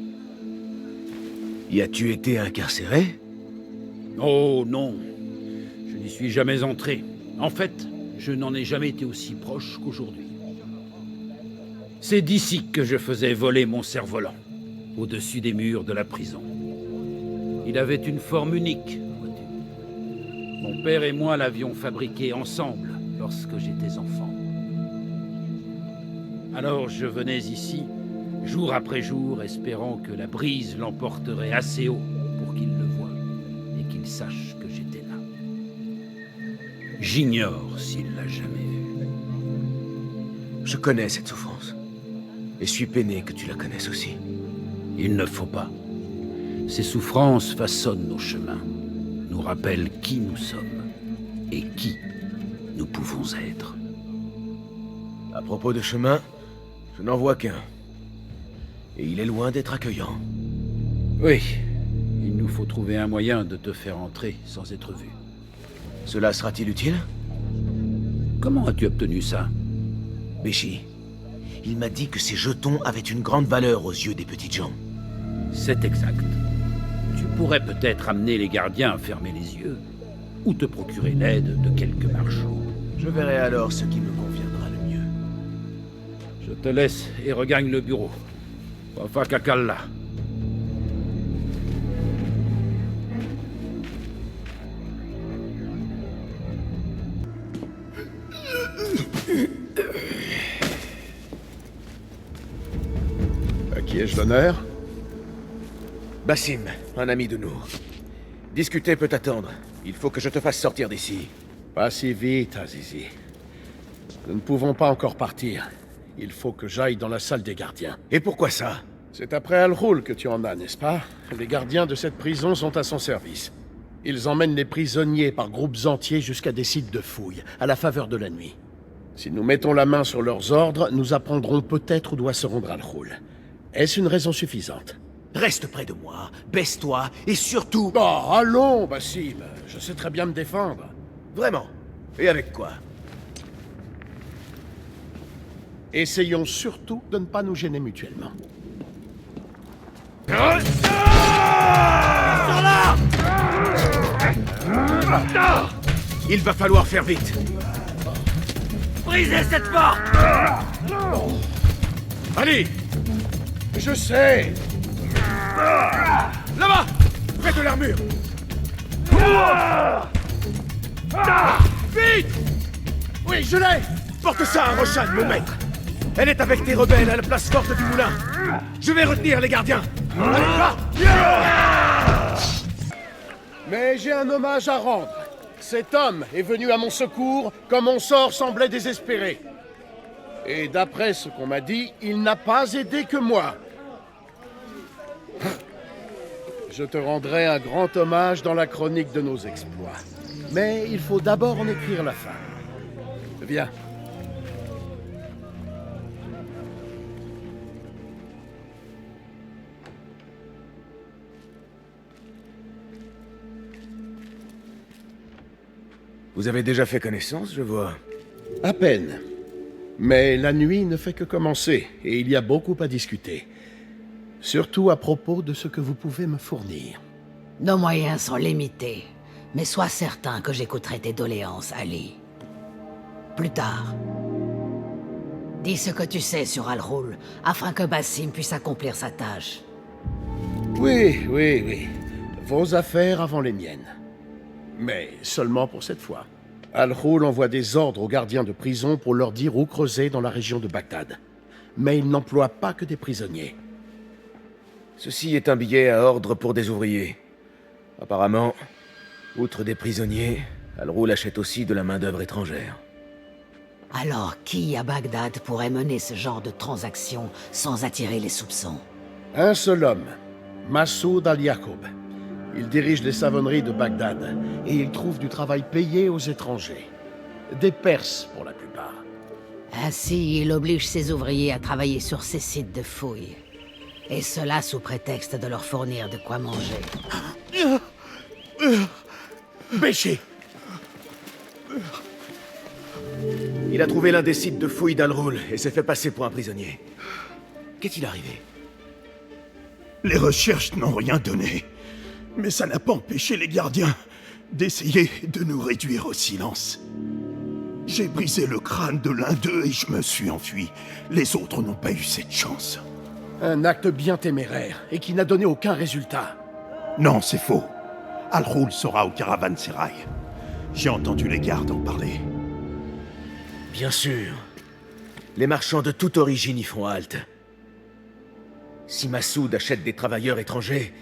Y as-tu été incarcéré? Oh non. Je n'y suis jamais entré. En fait, je n'en ai jamais été aussi proche qu'aujourd'hui. C'est d'ici que je faisais voler mon cerf-volant, au-dessus des murs de la prison. Il avait une forme unique, vois-tu. Mon père et moi l'avions fabriqué ensemble lorsque j'étais enfant. Alors je venais ici, jour après jour, espérant que la brise l'emporterait assez haut pour qu'il le voie et qu'il sache que j'étais là. J'ignore s'il l'a jamais vu. Je connais cette souffrance. Et suis peiné que tu la connaisses aussi. Il ne faut pas. Ces souffrances façonnent nos chemins, nous rappellent qui nous sommes et qui nous pouvons être. À propos de chemin, je n'en vois qu'un. Et il est loin d'être accueillant. Oui, il nous faut trouver un moyen de te faire entrer sans être vu. Cela sera-t-il utile? Comment as-tu obtenu ça? Béchi, il m'a dit que ces jetons avaient une grande valeur aux yeux des petites gens. C'est exact. Tu pourrais peut-être amener les gardiens à fermer les yeux, ou te procurer l'aide de quelques marchands. Je verrai alors ce qui me conviendra le mieux. Je te laisse et regagne le bureau. Wafakakallah. À qui ai-je l'honneur? Basim, un ami de nous. Discuter peut attendre. Il faut que je te fasse sortir d'ici. Pas si vite, Azizi. Nous ne pouvons pas encore partir. Il faut que j'aille dans la salle des gardiens. Et pourquoi ça? C'est après Al-Ghul que tu en as, n'est-ce pas? Les gardiens de cette prison sont à son service. Ils emmènent les prisonniers par groupes entiers jusqu'à des sites de fouilles, à la faveur de la nuit. Si nous mettons la main sur leurs ordres, nous apprendrons peut-être où doit se rendre Al-Ghul. Est-ce une raison suffisante? Reste près de moi, baisse-toi, et surtout... Oh, allons, Basim. Je sais très bien me défendre. Vraiment? Et avec quoi? Essayons surtout de ne pas nous gêner mutuellement. Il va falloir faire vite. Brisez cette porte! Allez! Je sais! Là-bas! Près de l'armure! Vite! Oui, je l'ai! Porte ça à Roshan, mon maître! Elle est avec tes rebelles à la place forte du moulin! Je vais retenir les gardiens! Allez, va! Mais j'ai un hommage à rendre. Cet homme est venu à mon secours quand mon sort semblait désespéré. Et d'après ce qu'on m'a dit, il n'a pas aidé que moi. Je te rendrai un grand hommage dans la chronique de nos exploits. Mais il faut d'abord en écrire la fin. Viens. Vous avez déjà fait connaissance, je vois. À peine. Mais la nuit ne fait que commencer, et il y a beaucoup à discuter. Surtout à propos de ce que vous pouvez me fournir. Nos moyens sont limités, mais sois certain que j'écouterai tes doléances, Ali. Plus tard. Dis ce que tu sais sur Al-Ghul, afin que Basim puisse accomplir sa tâche. Oui. Vos affaires avant les miennes. Mais seulement pour cette fois. Al-Ghul envoie des ordres aux gardiens de prison pour leur dire où creuser dans la région de Bagdad. Mais il n'emploie pas que des prisonniers. Ceci est un billet à ordre pour des ouvriers. Apparemment, outre des prisonniers, Al-Ghul achète aussi de la main-d'œuvre étrangère. Alors qui à Bagdad pourrait mener ce genre de transaction sans attirer les soupçons? Un seul homme, Massoud al-Yaqoub. Il dirige les savonneries de Bagdad et il trouve du travail payé aux étrangers. Des Perses pour la plupart. Ainsi, il oblige ses ouvriers à travailler sur ces sites de fouilles. Et cela sous prétexte de leur fournir de quoi manger. Béché! Il a trouvé l'un des sites de fouilles d'Al-Ghul et s'est fait passer pour un prisonnier. Qu'est-il arrivé? Les recherches n'ont rien donné. Mais ça n'a pas empêché les gardiens d'essayer de nous réduire au silence. J'ai brisé le crâne de l'un d'eux et je me suis enfui. Les autres n'ont pas eu cette chance. Un acte bien téméraire et qui n'a donné aucun résultat. Non, c'est faux. Al-Ghul sera au caravansérail. J'ai entendu les gardes en parler. Bien sûr. Les marchands de toute origine y font halte. Si Massoud achète des travailleurs étrangers,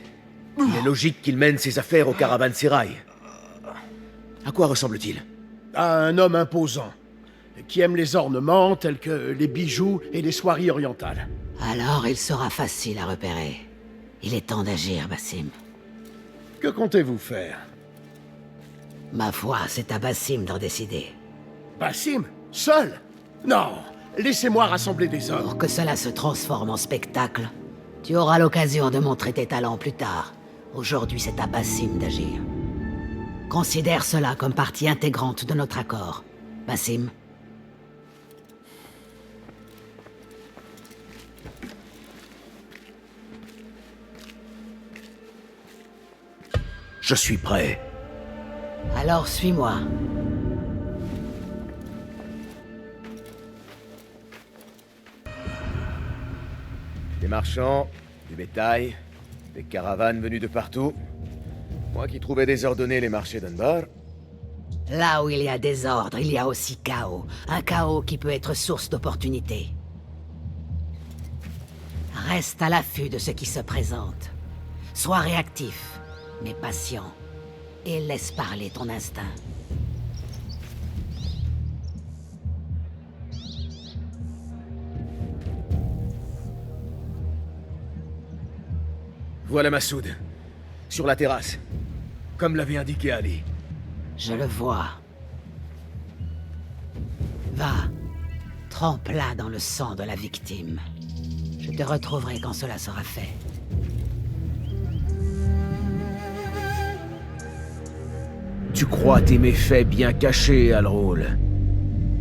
il est logique qu'il mène ses affaires au caravansérail. À quoi ressemble-t-il? À un homme imposant, qui aime les ornements tels que les bijoux et les soieries orientales. Alors il sera facile à repérer. Il est temps d'agir, Basim. Que comptez-vous faire? Ma foi, c'est à Basim d'en décider. Basim? Seul? Non! Laissez-moi rassembler des hommes. Pour que cela se transforme en spectacle, tu auras l'occasion de montrer tes talents plus tard. Aujourd'hui, c'est à Basim d'agir. Considère cela comme partie intégrante de notre accord. Basim? Je suis prêt. Alors suis-moi. Des marchands, du bétail, des caravanes venues de partout. Moi qui trouvais désordonnés les marchés d'Anbar. Là où il y a désordre, il y a aussi chaos. Un chaos qui peut être source d'opportunités. Reste à l'affût de ce qui se présente. Sois réactif, mais patient. Et laisse parler ton instinct. Voilà Massoud. Sur la terrasse. Comme l'avait indiqué Ali. Je le vois. Va. Trempe-la dans le sang de la victime. Je te retrouverai quand cela sera fait. Tu crois tes méfaits bien cachés, Al-Ghul.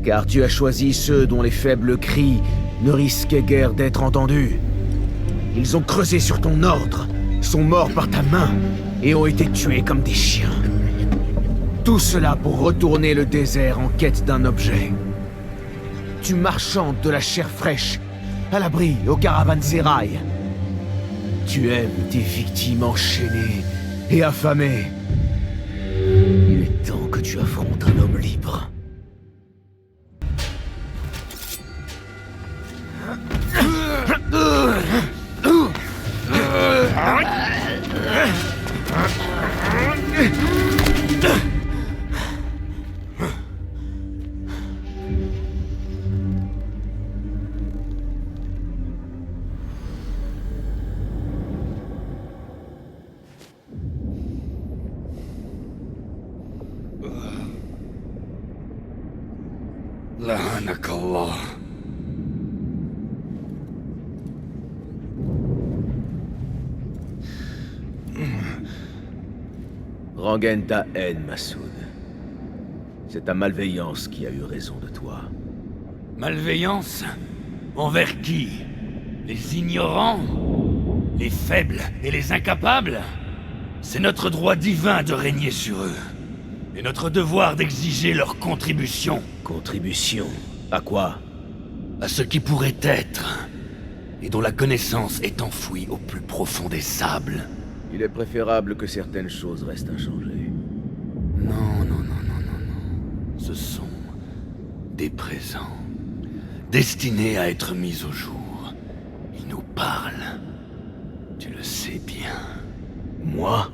Car tu as choisi ceux dont les faibles cris ne risquaient guère d'être entendus. Ils ont creusé sur ton ordre, sont morts par ta main, et ont été tués comme des chiens. Tout cela pour retourner le désert en quête d'un objet. Tu marchandes de la chair fraîche, à l'abri au caravansérail. Tu aimes tes victimes enchaînées et affamées. Il est temps que tu affrontes un homme libre. لعنك الله. Rengaine ta haine, Massoud. C'est ta malveillance qui a eu raison de toi. Malveillance? Envers qui? Les ignorants? Les faibles et les incapables? C'est notre droit divin de régner sur eux. Et notre devoir d'exiger leur contribution. Contribution? À quoi? À ce qui pourrait être, et dont la connaissance est enfouie au plus profond des sables. Il est préférable que certaines choses restent inchangées. Non, non, non, non, non, non. Ce sont des présents, destinés à être mis au jour. Ils nous parlent. Tu le sais bien. Moi?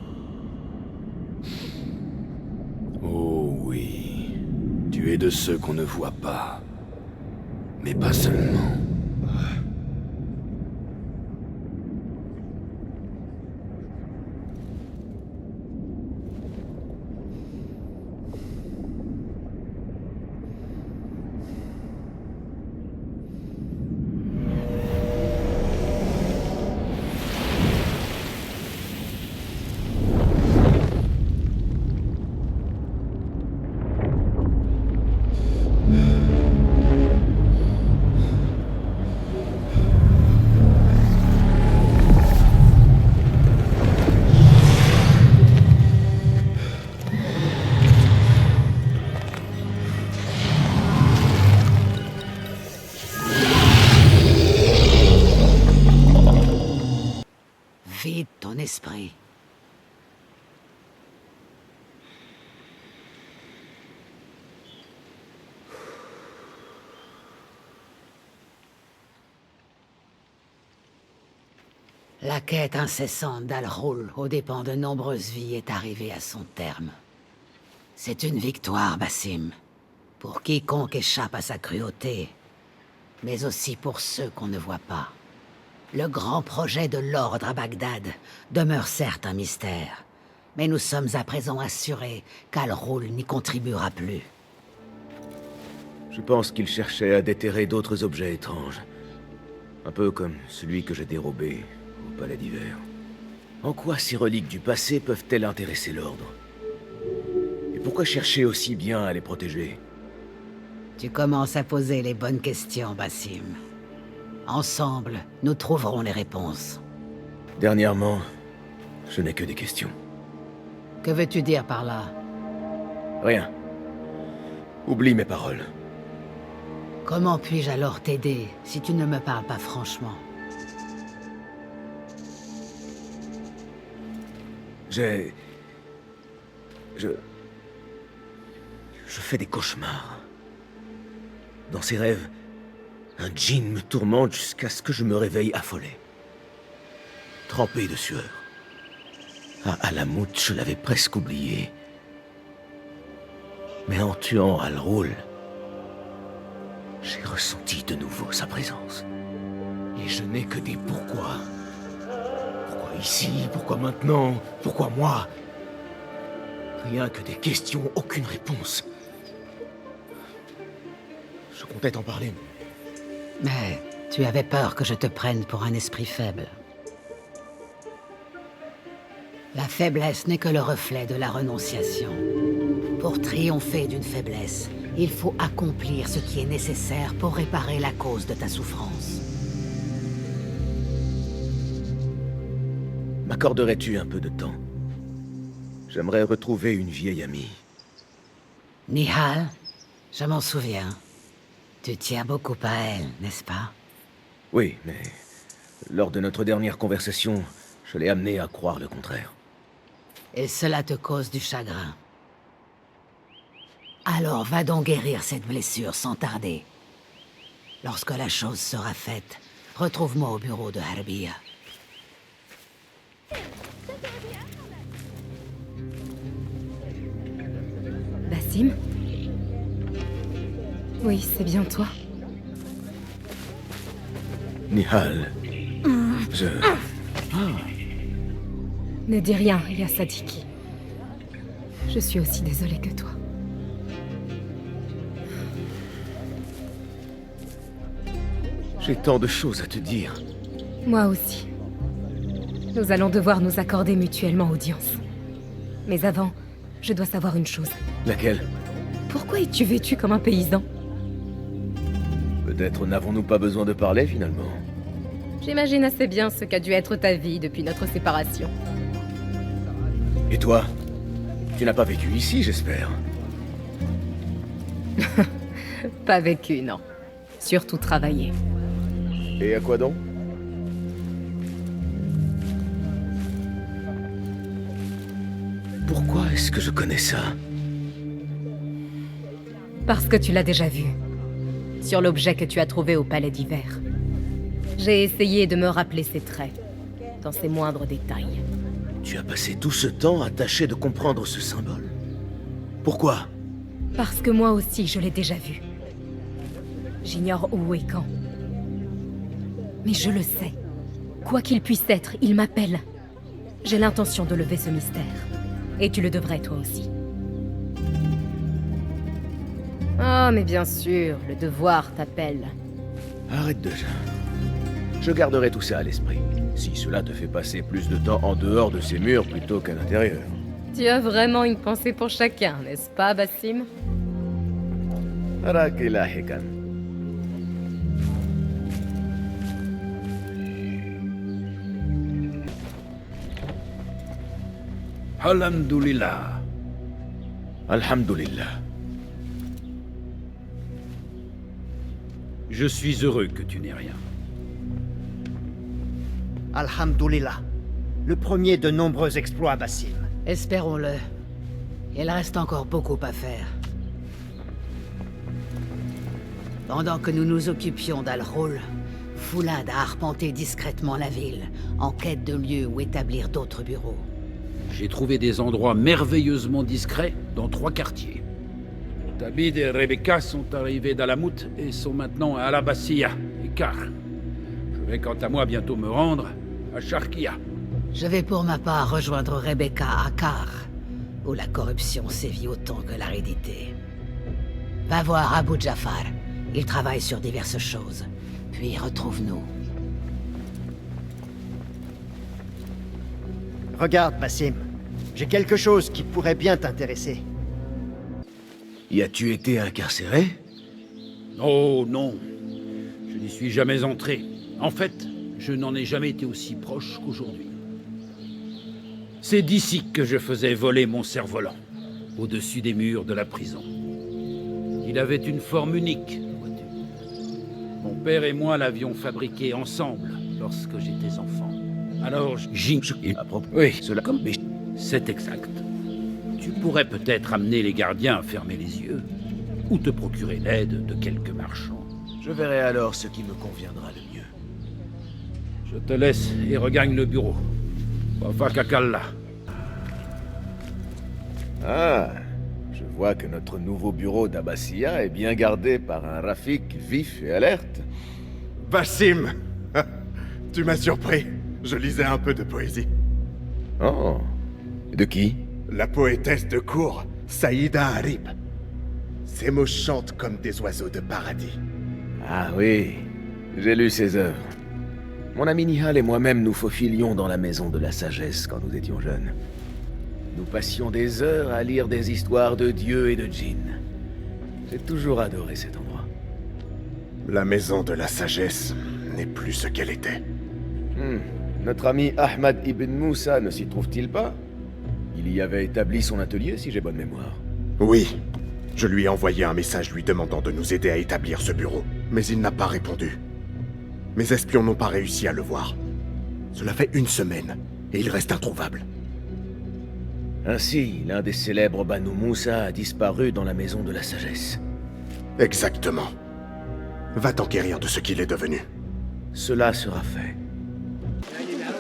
Oh oui. Tu es de ceux qu'on ne voit pas. Mais pas seulement. Vide ton esprit. La quête incessante d'Al-Ghul aux dépens de nombreuses vies est arrivée à son terme. C'est une victoire, Basim, pour quiconque échappe à sa cruauté, mais aussi pour ceux qu'on ne voit pas. Le grand projet de l'Ordre à Bagdad demeure certes un mystère, mais nous sommes à présent assurés qu'Al-Ghul n'y contribuera plus. Je pense qu'il cherchait à déterrer d'autres objets étranges. Un peu comme celui que j'ai dérobé au Palais d'Hiver. En quoi ces reliques du passé peuvent-elles intéresser l'Ordre? Et pourquoi chercher aussi bien à les protéger? Tu commences à poser les bonnes questions, Basim. Ensemble, nous trouverons les réponses. Dernièrement, je n'ai que des questions. Que veux-tu dire par là? Rien. Oublie mes paroles. Comment puis-je alors t'aider si tu ne me parles pas franchement? Je fais des cauchemars. Dans ces rêves, un djinn me tourmente jusqu'à ce que je me réveille affolé. Trempé de sueur. À Alamut, je l'avais presque oublié. Mais en tuant Al-Ghul, j'ai ressenti de nouveau sa présence. Et je n'ai que des pourquoi. Pourquoi ici? Pourquoi maintenant? Pourquoi moi? Rien que des questions, aucune réponse. Je comptais t'en parler. Mais tu avais peur que je te prenne pour un esprit faible. La faiblesse n'est que le reflet de la renonciation. Pour triompher d'une faiblesse, il faut accomplir ce qui est nécessaire pour réparer la cause de ta souffrance. M'accorderais-tu un peu de temps? J'aimerais retrouver une vieille amie. Nihal, je m'en souviens. Tu tiens beaucoup à elle, n'est-ce pas? Oui, mais lors de notre dernière conversation, je l'ai amenée à croire le contraire. Et cela te cause du chagrin. Alors va donc guérir cette blessure sans tarder. Lorsque la chose sera faite, retrouve-moi au bureau de Harbiya. Basim? Oui, c'est bien toi. Nihal, je... Ne dis rien, Yasadiki. Je suis aussi désolée que toi. J'ai tant de choses à te dire. Moi aussi. Nous allons devoir nous accorder mutuellement audience. Mais avant, je dois savoir une chose. Laquelle? Pourquoi es-tu vêtu comme un paysan? Peut-être n'avons-nous pas besoin de parler, finalement. J'imagine assez bien ce qu'a dû être ta vie depuis notre séparation. Et toi? Tu n'as pas vécu ici, j'espère. Pas vécu, non. Surtout travaillé. Et à quoi donc? Pourquoi est-ce que je connais ça? Parce que tu l'as déjà vu. Sur l'objet que tu as trouvé au Palais d'Hiver. J'ai essayé de me rappeler ses traits, dans ses moindres détails. Tu as passé tout ce temps à tâcher de comprendre ce symbole. Pourquoi? Parce que moi aussi, je l'ai déjà vu. J'ignore où et quand. Mais je le sais. Quoi qu'il puisse être, il m'appelle. J'ai l'intention de lever ce mystère. Et tu le devrais, toi aussi. Oh, mais bien sûr, le devoir t'appelle. Arrête déjà. Je garderai tout ça à l'esprit, si cela te fait passer plus de temps en dehors de ces murs plutôt qu'à l'intérieur. Tu as vraiment une pensée pour chacun, n'est-ce pas, Basim? Rakilahikan. Alhamdulillah. Alhamdulillah. Je suis heureux que tu n'aies rien. Alhamdulillah. Le premier de nombreux exploits, Basim. Espérons-le. Il reste encore beaucoup à faire. Pendant que nous nous occupions d'Al-Ghul, Foulad a arpenté discrètement la ville, en quête de lieux où établir d'autres bureaux. J'ai trouvé des endroits merveilleusement discrets dans 3 quartiers. Tabid et Rebecca sont arrivés d'Alamut et sont maintenant à Al-Abbasiyya et Kar. Je vais quant à moi bientôt me rendre à Sharqiya. Je vais pour ma part rejoindre Rebecca à Kar, où la corruption sévit autant que l'aridité. Va voir Abu Jafar. Il travaille sur diverses choses. Puis retrouve-nous. Regarde, Basim. J'ai quelque chose qui pourrait bien t'intéresser. Y as-tu été incarcéré? Oh non, je n'y suis jamais entré. En fait, je n'en ai jamais été aussi proche qu'aujourd'hui. C'est d'ici que je faisais voler mon cerf-volant, au-dessus des murs de la prison. Il avait une forme unique, vois-tu. Mon père et moi l'avions fabriqué ensemble lorsque j'étais enfant. Alors, à propos, oui, cela comme c'est exact. Tu pourrais peut-être amener les gardiens à fermer les yeux, ou te procurer l'aide de quelques marchands. Je verrai alors ce qui me conviendra le mieux. Je te laisse et regagne le bureau. Wafa Kakalla. Ah, je vois que notre nouveau bureau d'Abbassia est bien gardé par un Rafik vif et alerte. Basim, tu m'as surpris. Je lisais un peu de poésie. Oh, de qui? La poétesse de cour, Saïda Harib. Ses mots chantent comme des oiseaux de paradis. Ah oui, j'ai lu ses œuvres. Mon ami Nihal et moi-même nous faufilions dans la maison de la sagesse quand nous étions jeunes. Nous passions des heures à lire des histoires de dieux et de djinns. J'ai toujours adoré cet endroit. La maison de la sagesse n'est plus ce qu'elle était. Notre ami Ahmad ibn Moussa ne s'y trouve-t-il pas? Il y avait établi son atelier, si j'ai bonne mémoire. Oui. Je lui ai envoyé un message lui demandant de nous aider à établir ce bureau, mais il n'a pas répondu. Mes espions n'ont pas réussi à le voir. Cela fait 1 semaine, et il reste introuvable. Ainsi, l'un des célèbres Banu Moussa a disparu dans la maison de la sagesse. Exactement. Va t'enquérir de ce qu'il est devenu. Cela sera fait.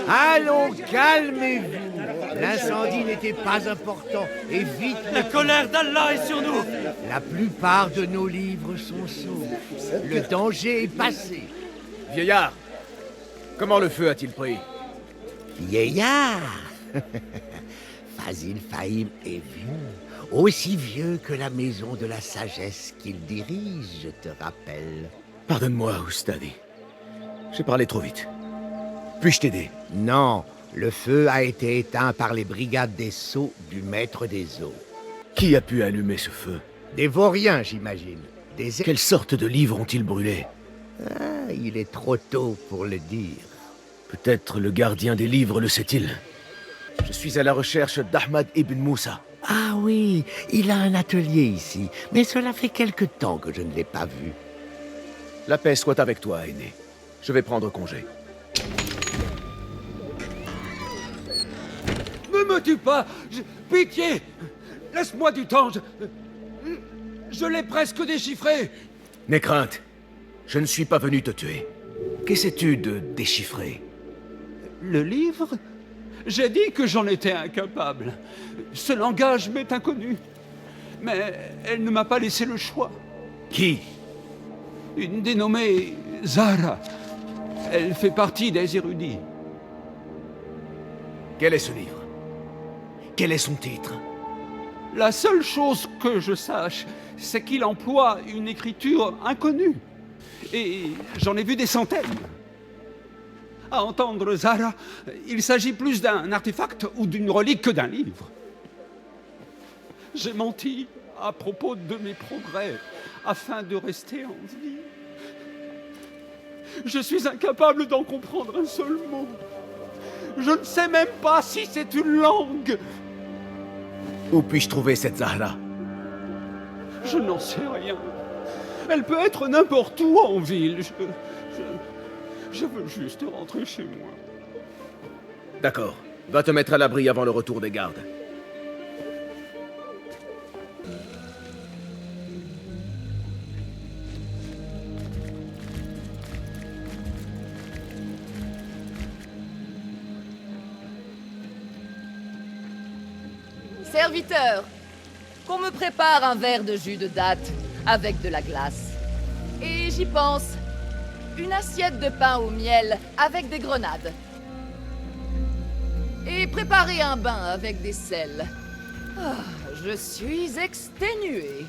Allons, calmez-vous. L'incendie n'était pas important, et vite... La colère d'Allah est sur nous. La plupart de nos livres sont saufs. Le danger est passé. Vieillard, comment le feu a-t-il pris? Vieillard Fazil Fahim est vieux. Aussi vieux que la maison de la sagesse qu'il dirige, je te rappelle. Pardonne-moi, Oustadi. J'ai parlé trop vite. Puis-je t'aider? Non, le feu a été éteint par les brigades des sceaux du maître des eaux. Qui a pu allumer ce feu? Des vauriens, j'imagine. Quelle sorte de livres ont-ils brûlé? Ah, il est trop tôt pour le dire. Peut-être le gardien des livres le sait-il. Je suis à la recherche d'Ahmad ibn Moussa. Ah oui, il a un atelier ici, mais cela fait quelque temps que je ne l'ai pas vu. La paix soit avec toi, aîné. Je vais prendre congé. Ne me tue pas! Pitié! Laisse-moi du temps! Je l'ai presque déchiffré! N'aie crainte. Je ne suis pas venu te tuer. Qu'essaies-tu de déchiffrer? Le livre? J'ai dit que j'en étais incapable. Ce langage m'est inconnu. Mais elle ne m'a pas laissé le choix. Qui? Une dénommée Zahra. Elle fait partie des érudits. Quel est ce livre? Quel est son titre? La seule chose que je sache, c'est qu'il emploie une écriture inconnue. Et j'en ai vu des centaines. À entendre Zahra, il s'agit plus d'un artefact ou d'une relique que d'un livre. J'ai menti à propos de mes progrès afin de rester en vie. Je suis incapable d'en comprendre un seul mot. Je ne sais même pas si c'est une langue. Où puis-je trouver cette Zahra? Je n'en sais rien. Elle peut être n'importe où en ville. Je veux juste rentrer chez moi. D'accord. Va te mettre à l'abri avant le retour des gardes. Serviteur, qu'on me prépare un verre de jus de date avec de la glace. Et j'y pense, une assiette de pain au miel avec des grenades. Et préparer un bain avec des sels. Ah, je suis exténuée.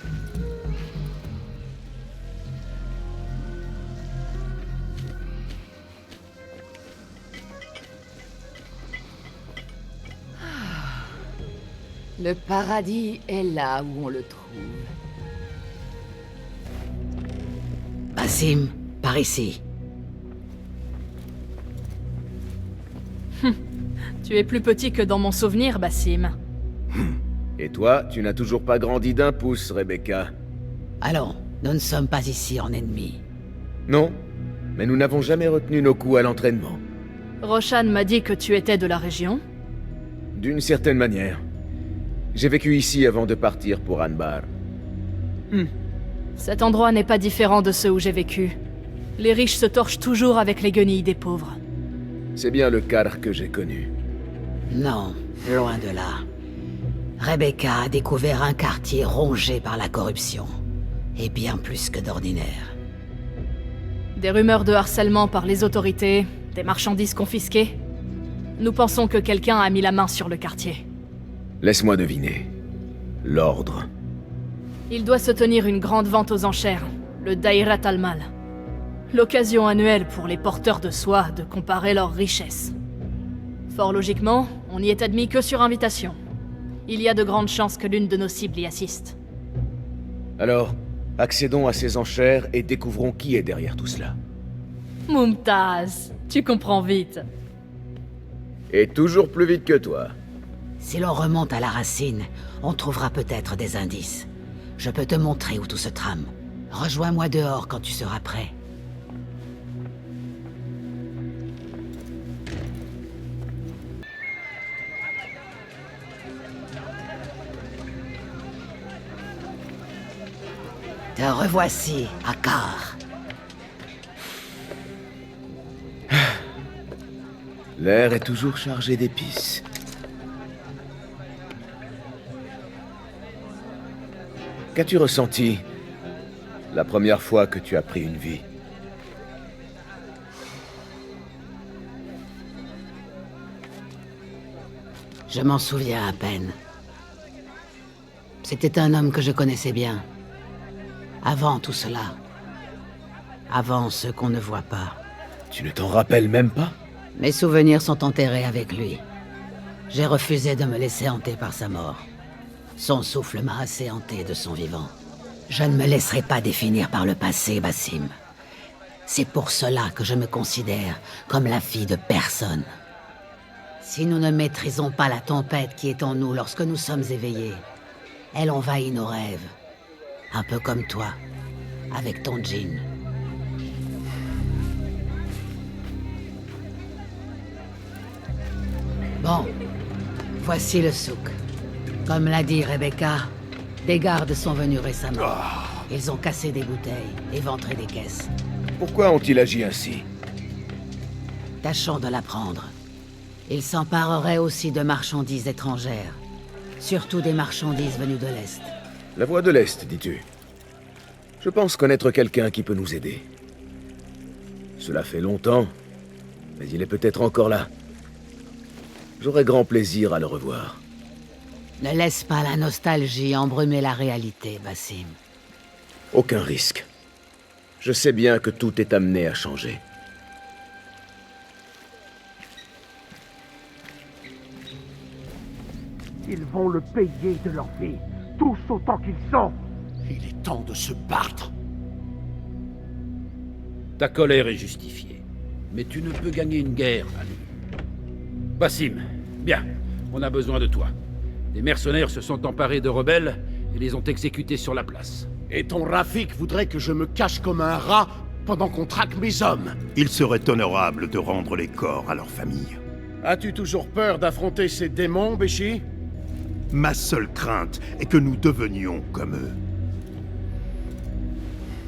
Le paradis est là où on le trouve. Basim, par ici. Tu es plus petit que dans mon souvenir, Basim. Et toi, tu n'as toujours pas grandi d'1 pouce, Rebecca. Allons, nous ne sommes pas ici en ennemis. Non, mais nous n'avons jamais retenu nos coups à l'entraînement. Roshan m'a dit que tu étais de la région. D'une certaine manière. J'ai vécu ici avant de partir pour Anbar. Cet endroit n'est pas différent de ceux où j'ai vécu. Les riches se torchent toujours avec les guenilles des pauvres. C'est bien le Karr que j'ai connu. Non, loin de là. Rebecca a découvert un quartier rongé par la corruption. Et bien plus que d'ordinaire. Des rumeurs de harcèlement par les autorités, des marchandises confisquées. Nous pensons que quelqu'un a mis la main sur le quartier. Laisse-moi deviner. L'ordre. Il doit se tenir une grande vente aux enchères, le Dairat al-Mal. L'occasion annuelle pour les porteurs de soie de comparer leurs richesses. Fort logiquement, on n'y est admis que sur invitation. Il y a de grandes chances que l'une de nos cibles y assiste. Alors, accédons à ces enchères et découvrons qui est derrière tout cela. Mumtaz, tu comprends vite. Et toujours plus vite que toi. Si l'on remonte à la racine, on trouvera peut-être des indices. Je peux te montrer où tout se trame. Rejoins-moi dehors quand tu seras prêt. Te revoici, Akar. L'air est toujours chargé d'épices. Qu'as-tu ressenti la première fois que tu as pris une vie? Je m'en souviens à peine. C'était un homme que je connaissais bien. Avant tout cela. Avant ce qu'on ne voit pas. Tu ne t'en rappelles même pas? Mes souvenirs sont enterrés avec lui. J'ai refusé de me laisser hanter par sa mort. Son souffle m'a assez hanté de son vivant. Je ne me laisserai pas définir par le passé, Basim. C'est pour cela que je me considère comme la fille de personne. Si nous ne maîtrisons pas la tempête qui est en nous lorsque nous sommes éveillés, elle envahit nos rêves. Un peu comme toi, avec ton djinn. Bon, voici le souk. Comme l'a dit Rebecca, des gardes sont venus récemment. Ils ont cassé des bouteilles, éventré des caisses. Pourquoi ont-ils agi ainsi? Tâchons de l'apprendre. Ils s'empareraient aussi de marchandises étrangères. Surtout des marchandises venues de l'Est. La voie de l'Est, dis-tu? Je pense connaître quelqu'un qui peut nous aider. Cela fait longtemps, mais il est peut-être encore là. J'aurai grand plaisir à le revoir. Ne laisse pas la nostalgie embrumer la réalité, Basim. Aucun risque. Je sais bien que tout est amené à changer. Ils vont le payer de leur vie, tous autant qu'ils sont. Il est temps de se battre. Ta colère est justifiée, mais tu ne peux gagner une guerre, Ali. Basim, bien, on a besoin de toi. Des mercenaires se sont emparés de rebelles et les ont exécutés sur la place. Et ton Rafik voudrait que je me cache comme un rat pendant qu'on traque mes hommes. Il serait honorable de rendre les corps à leur famille. As-tu toujours peur d'affronter ces démons, Béchi? Ma seule crainte est que nous devenions comme eux.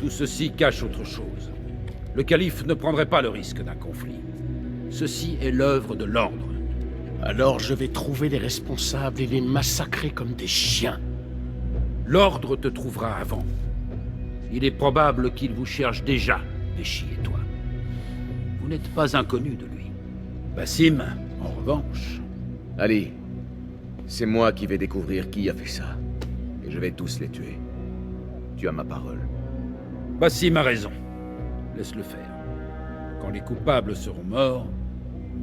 Tout ceci cache autre chose. Le calife ne prendrait pas le risque d'un conflit. Ceci est l'œuvre de l'ordre. Alors je vais trouver les responsables et les massacrer comme des chiens. L'ordre te trouvera avant. Il est probable qu'il vous cherche déjà, Béchi et toi. Vous n'êtes pas inconnus de lui. Basim, en revanche... Ali, c'est moi qui vais découvrir qui a fait ça. Et je vais tous les tuer. Tu as ma parole. Basim a raison. Laisse-le faire. Quand les coupables seront morts,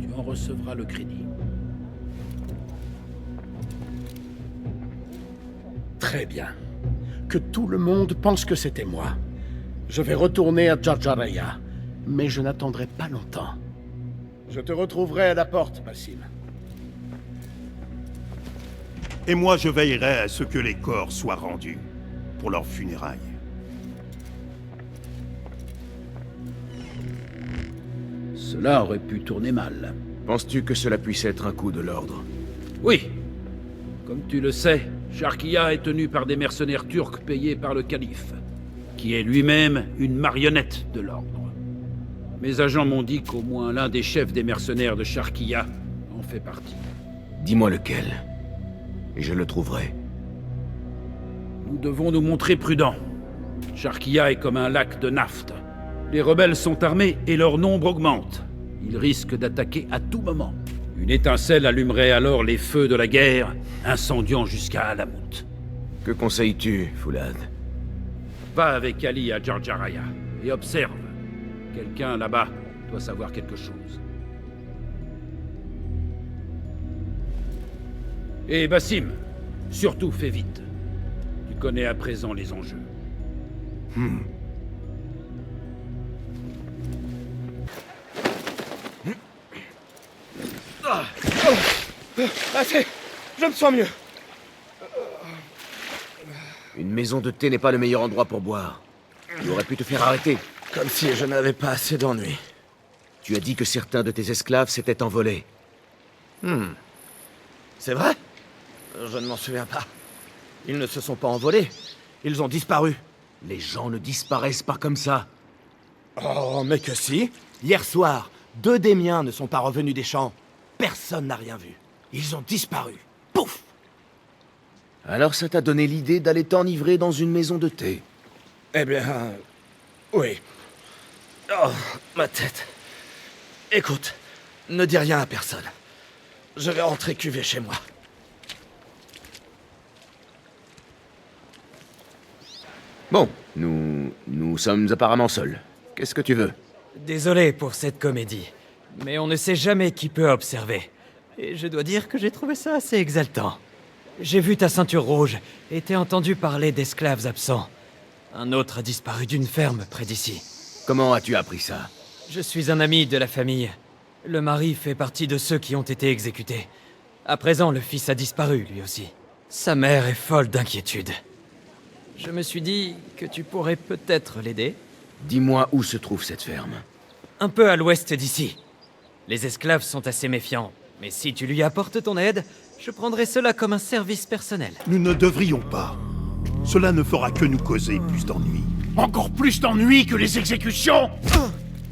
tu en recevras le crédit. Très bien. Que tout le monde pense que c'était moi. Je vais retourner à Jarjaraya, mais je n'attendrai pas longtemps. Je te retrouverai à la porte, Basim. Et moi, je veillerai à ce que les corps soient rendus pour leurs funérailles. Cela aurait pu tourner mal. Penses-tu que cela puisse être un coup de l'ordre? Oui. Comme tu le sais, Sharkia est tenu par des mercenaires turcs payés par le calife, qui est lui-même une marionnette de l'ordre. Mes agents m'ont dit qu'au moins l'un des chefs des mercenaires de Sharkia en fait partie. Dis-moi lequel. Et je le trouverai. Nous devons nous montrer prudents. Sharkia est comme un lac de naphte. Les rebelles sont armés et leur nombre augmente. Ils risquent d'attaquer à tout moment. Une étincelle allumerait alors les feux de la guerre, incendiant jusqu'à Alamut. Que conseilles-tu, Foulad? Va avec Ali à Jarjaraya et observe. Quelqu'un là-bas doit savoir quelque chose. Et Basim, surtout fais vite. Tu connais à présent les enjeux. Assez. Je me sens mieux. Une maison de thé n'est pas le meilleur endroit pour boire. Tu aurais pu te faire arrêter. Comme si je n'avais pas assez d'ennuis. Tu as dit que certains de tes esclaves s'étaient envolés. C'est vrai? Je ne m'en souviens pas. Ils ne se sont pas envolés. Ils ont disparu. Les gens ne disparaissent pas comme ça. Oh, mais que si. Hier soir, 2 des miens ne sont pas revenus des champs. Personne n'a rien vu. Ils ont disparu. Pouf! Alors ça t'a donné l'idée d'aller t'enivrer dans une maison de thé? Eh bien... oui. Oh, ma tête. Écoute, ne dis rien à personne. Je vais rentrer cuver chez moi. Bon, nous sommes apparemment seuls. Qu'est-ce que tu veux? Désolé pour cette comédie, mais on ne sait jamais qui peut observer. Et je dois dire que j'ai trouvé ça assez exaltant. J'ai vu ta ceinture rouge et t'ai entendu parler d'esclaves absents. Un autre a disparu d'une ferme près d'ici. Comment as-tu appris ça? Je suis un ami de la famille. Le mari fait partie de ceux qui ont été exécutés. À présent, le fils a disparu, lui aussi. Sa mère est folle d'inquiétude. Je me suis dit que tu pourrais peut-être l'aider. Dis-moi où se trouve cette ferme. Un peu à l'ouest d'ici. Les esclaves sont assez méfiants, mais si tu lui apportes ton aide, je prendrai cela comme un service personnel. Nous ne devrions pas. Cela ne fera que nous causer plus d'ennuis. Encore plus d'ennuis que les exécutions?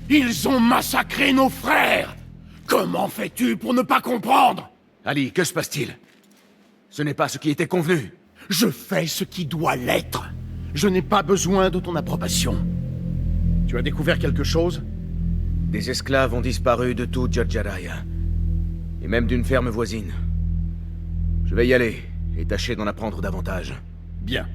Ils ont massacré nos frères! Comment fais-tu pour ne pas comprendre? Ali, que se passe-t-il? Ce n'est pas ce qui était convenu. Je fais ce qui doit l'être. Je n'ai pas besoin de ton approbation. Tu as découvert quelque chose? Des esclaves ont disparu de tout Jarjaraya. Et même d'une ferme voisine. Je vais y aller et tâcher d'en apprendre davantage. Bien.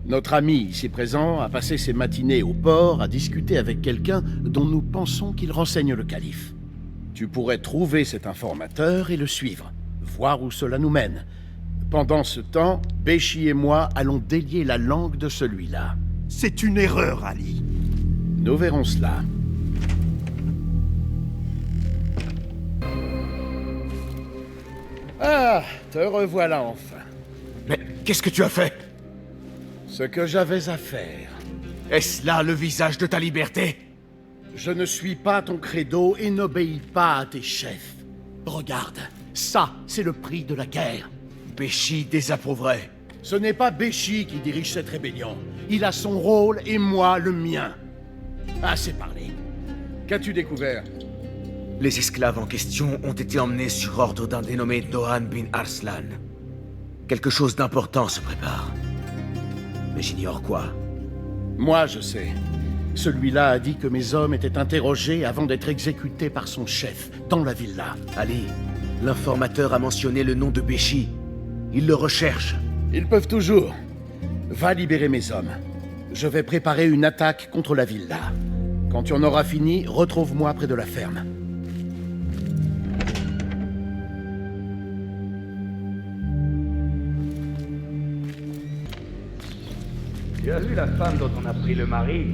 Notre ami ici présent a passé ses matinées au port à discuter avec quelqu'un dont nous pensons qu'il renseigne le calife. Tu pourrais trouver cet informateur et le suivre, voir où cela nous mène. Pendant ce temps, Béchi et moi allons délier la langue de celui-là. C'est une erreur, Ali. Nous verrons cela. Ah, te revoilà enfin. Mais qu'est-ce que tu as fait? Ce que j'avais à faire. Est-ce là le visage de ta liberté? Je ne suis pas ton credo et n'obéis pas à tes chefs. Regarde, ça, c'est le prix de la guerre. Béchi désapprouverait. Ce n'est pas Béchi qui dirige cette rébellion. Il a son rôle et moi le mien. Assez parlé. Qu'as-tu découvert? Les esclaves en question ont été emmenés sur ordre d'un dénommé Dohan bin Arslan. Quelque chose d'important se prépare. Mais j'ignore quoi. Moi, je sais. Celui-là a dit que mes hommes étaient interrogés avant d'être exécutés par son chef, dans la villa. Ali, l'informateur a mentionné le nom de Béchi. Ils le recherchent. Ils peuvent toujours. Va libérer mes hommes. Je vais préparer une attaque contre la villa. Quand tu en auras fini, retrouve-moi près de la ferme. Tu as vu la femme dont on a pris le mari?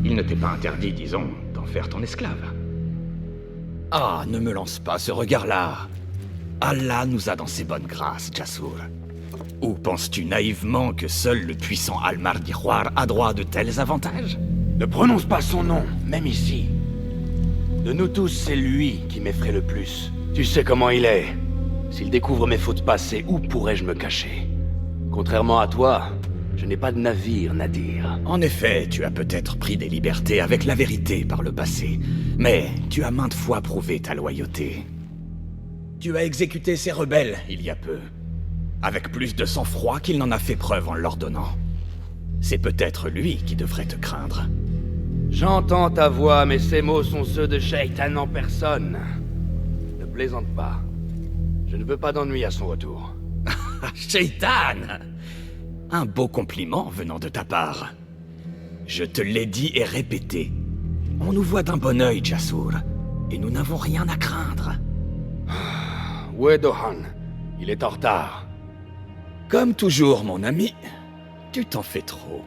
Il ne t'est pas interdit, disons, d'en faire ton esclave. Ah, ne me lance pas ce regard-là. Allah nous a dans ses bonnes grâces, Jassour. Ou penses-tu naïvement que seul le puissant Al-Mardikhwar a droit à de tels avantages? Ne prononce pas son nom, même ici. De nous tous, c'est lui qui m'effraie le plus. Tu sais comment il est. S'il découvre mes fautes passées, où pourrais-je me cacher? Contrairement à toi, je n'ai pas de navire, Nadir. En effet, tu as peut-être pris des libertés avec la vérité par le passé, mais tu as maintes fois prouvé ta loyauté. Tu as exécuté ces rebelles il y a peu, avec plus de sang-froid qu'il n'en a fait preuve en l'ordonnant. C'est peut-être lui qui devrait te craindre. J'entends ta voix, mais ces mots sont ceux de Shaitan en personne. Ne plaisante pas. Je ne veux pas d'ennui à son retour. Shaitan! Un beau compliment venant de ta part. Je te l'ai dit et répété. On nous voit d'un bon œil, Jasur, et nous n'avons rien à craindre. Où est Dohan? Il est en retard. Comme toujours, mon ami, tu t'en fais trop.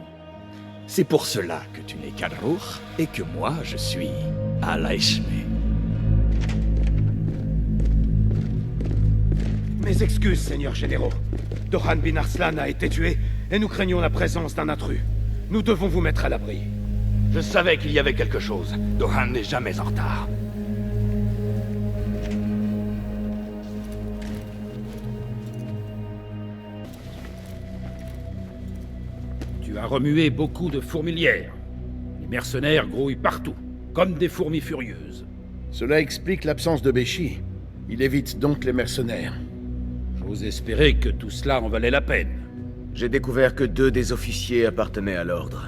C'est pour cela que tu n'es qu'Al-Ruh et que moi, je suis Al-Aishme. Mes excuses, seigneurs généraux. Dohan bin Arslan a été tué, et nous craignons la présence d'un intrus. Nous devons vous mettre à l'abri. Je savais qu'il y avait quelque chose. Dohan n'est jamais en retard. Tu as remué beaucoup de fourmilières. Les mercenaires grouillent partout, comme des fourmis furieuses. Cela explique l'absence de Béchi. Il évite donc les mercenaires. J'ose espérer que tout cela en valait la peine. J'ai découvert que 2 des officiers appartenaient à l'ordre.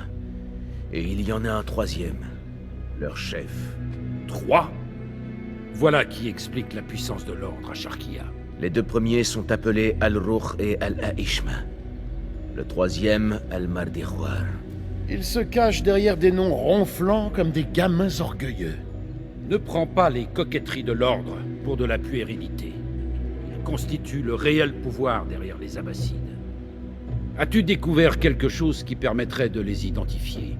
Et il y en a un 3e. Leur chef. 3 ? Voilà qui explique la puissance de l'ordre à Sharkia. Les 2 premiers sont appelés Al-Ruh et Al-Aishma. Le 3e, Al-Mardikhwar. Ils se cachent derrière des noms ronflants comme des gamins orgueilleux. Ne prends pas les coquetteries de l'ordre pour de la puérilité. Ils constituent le réel pouvoir derrière les Abbassides. As-tu découvert quelque chose qui permettrait de les identifier?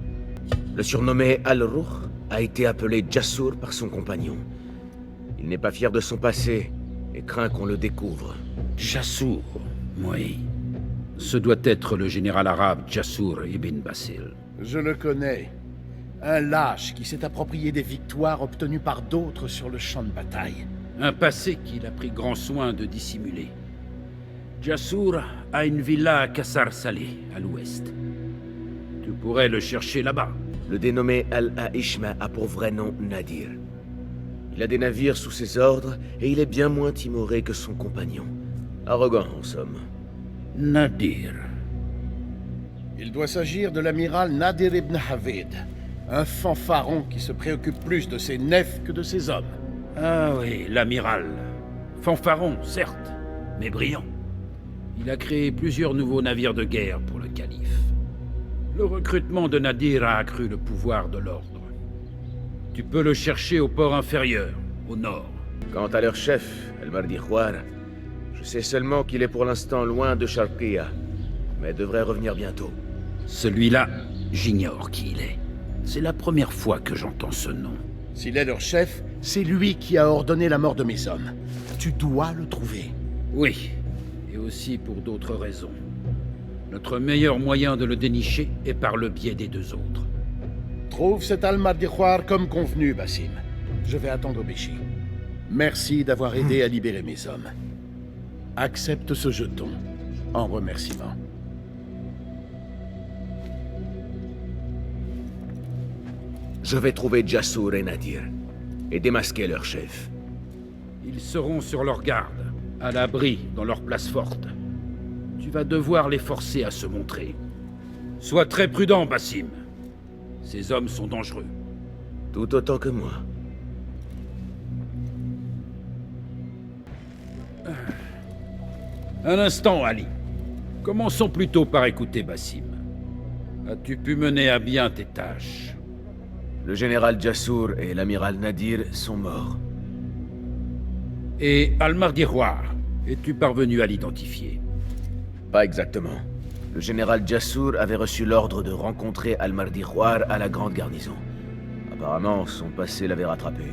Le surnommé Al-Ruh a été appelé Jasur par son compagnon. Il n'est pas fier de son passé et craint qu'on le découvre. Jasur, oui. Ce doit être le général arabe Jasur ibn Basil. Je le connais. Un lâche qui s'est approprié des victoires obtenues par d'autres sur le champ de bataille. Un passé qu'il a pris grand soin de dissimuler. Jasur a une villa à Kassar Saleh, à l'ouest. Tu pourrais le chercher là-bas. Le dénommé Al-Aishma a pour vrai nom Nadir. Il a des navires sous ses ordres et il est bien moins timoré que son compagnon. Arrogant, en somme. Nadir. Il doit s'agir de l'amiral Nadir ibn Havid, un fanfaron qui se préoccupe plus de ses nefs que de ses hommes. Ah oui, l'amiral. Fanfaron, certes, mais brillant. Il a créé plusieurs nouveaux navires de guerre pour le calife. Le recrutement de Nadir a accru le pouvoir de l'ordre. Tu peux le chercher au port inférieur, au nord. Quant à leur chef, Al-Mardikhwar, je sais seulement qu'il est pour l'instant loin de Sharqiya, mais devrait revenir bientôt. Celui-là, j'ignore qui il est. C'est la première fois que j'entends ce nom. S'il est leur chef, c'est lui qui a ordonné la mort de mes hommes. Tu dois le trouver. Oui, et aussi pour d'autres raisons. Notre meilleur moyen de le dénicher est par le biais des 2 autres. Trouve cet Al-Mardikhwar comme convenu, Basim. Je vais attendre Béchi. Merci d'avoir aidé à libérer mes hommes. Accepte ce jeton, en remerciement. Je vais trouver Jasur et Nadir, et démasquer leur chef. Ils seront sur leur garde, à l'abri dans leur place forte. Tu vas devoir les forcer à se montrer. Sois très prudent, Basim. Ces hommes sont dangereux. Tout autant que moi. Un instant, Ali. Commençons plutôt par écouter Basim. As-tu pu mener à bien tes tâches? Le général Jasur et l'amiral Nadir sont morts. Et Al-Mardikhwar, es-tu parvenu à l'identifier? Pas exactement. Le général Jasur avait reçu l'ordre de rencontrer Al-Mardikhwar à la grande garnison. Apparemment, son passé l'avait rattrapé.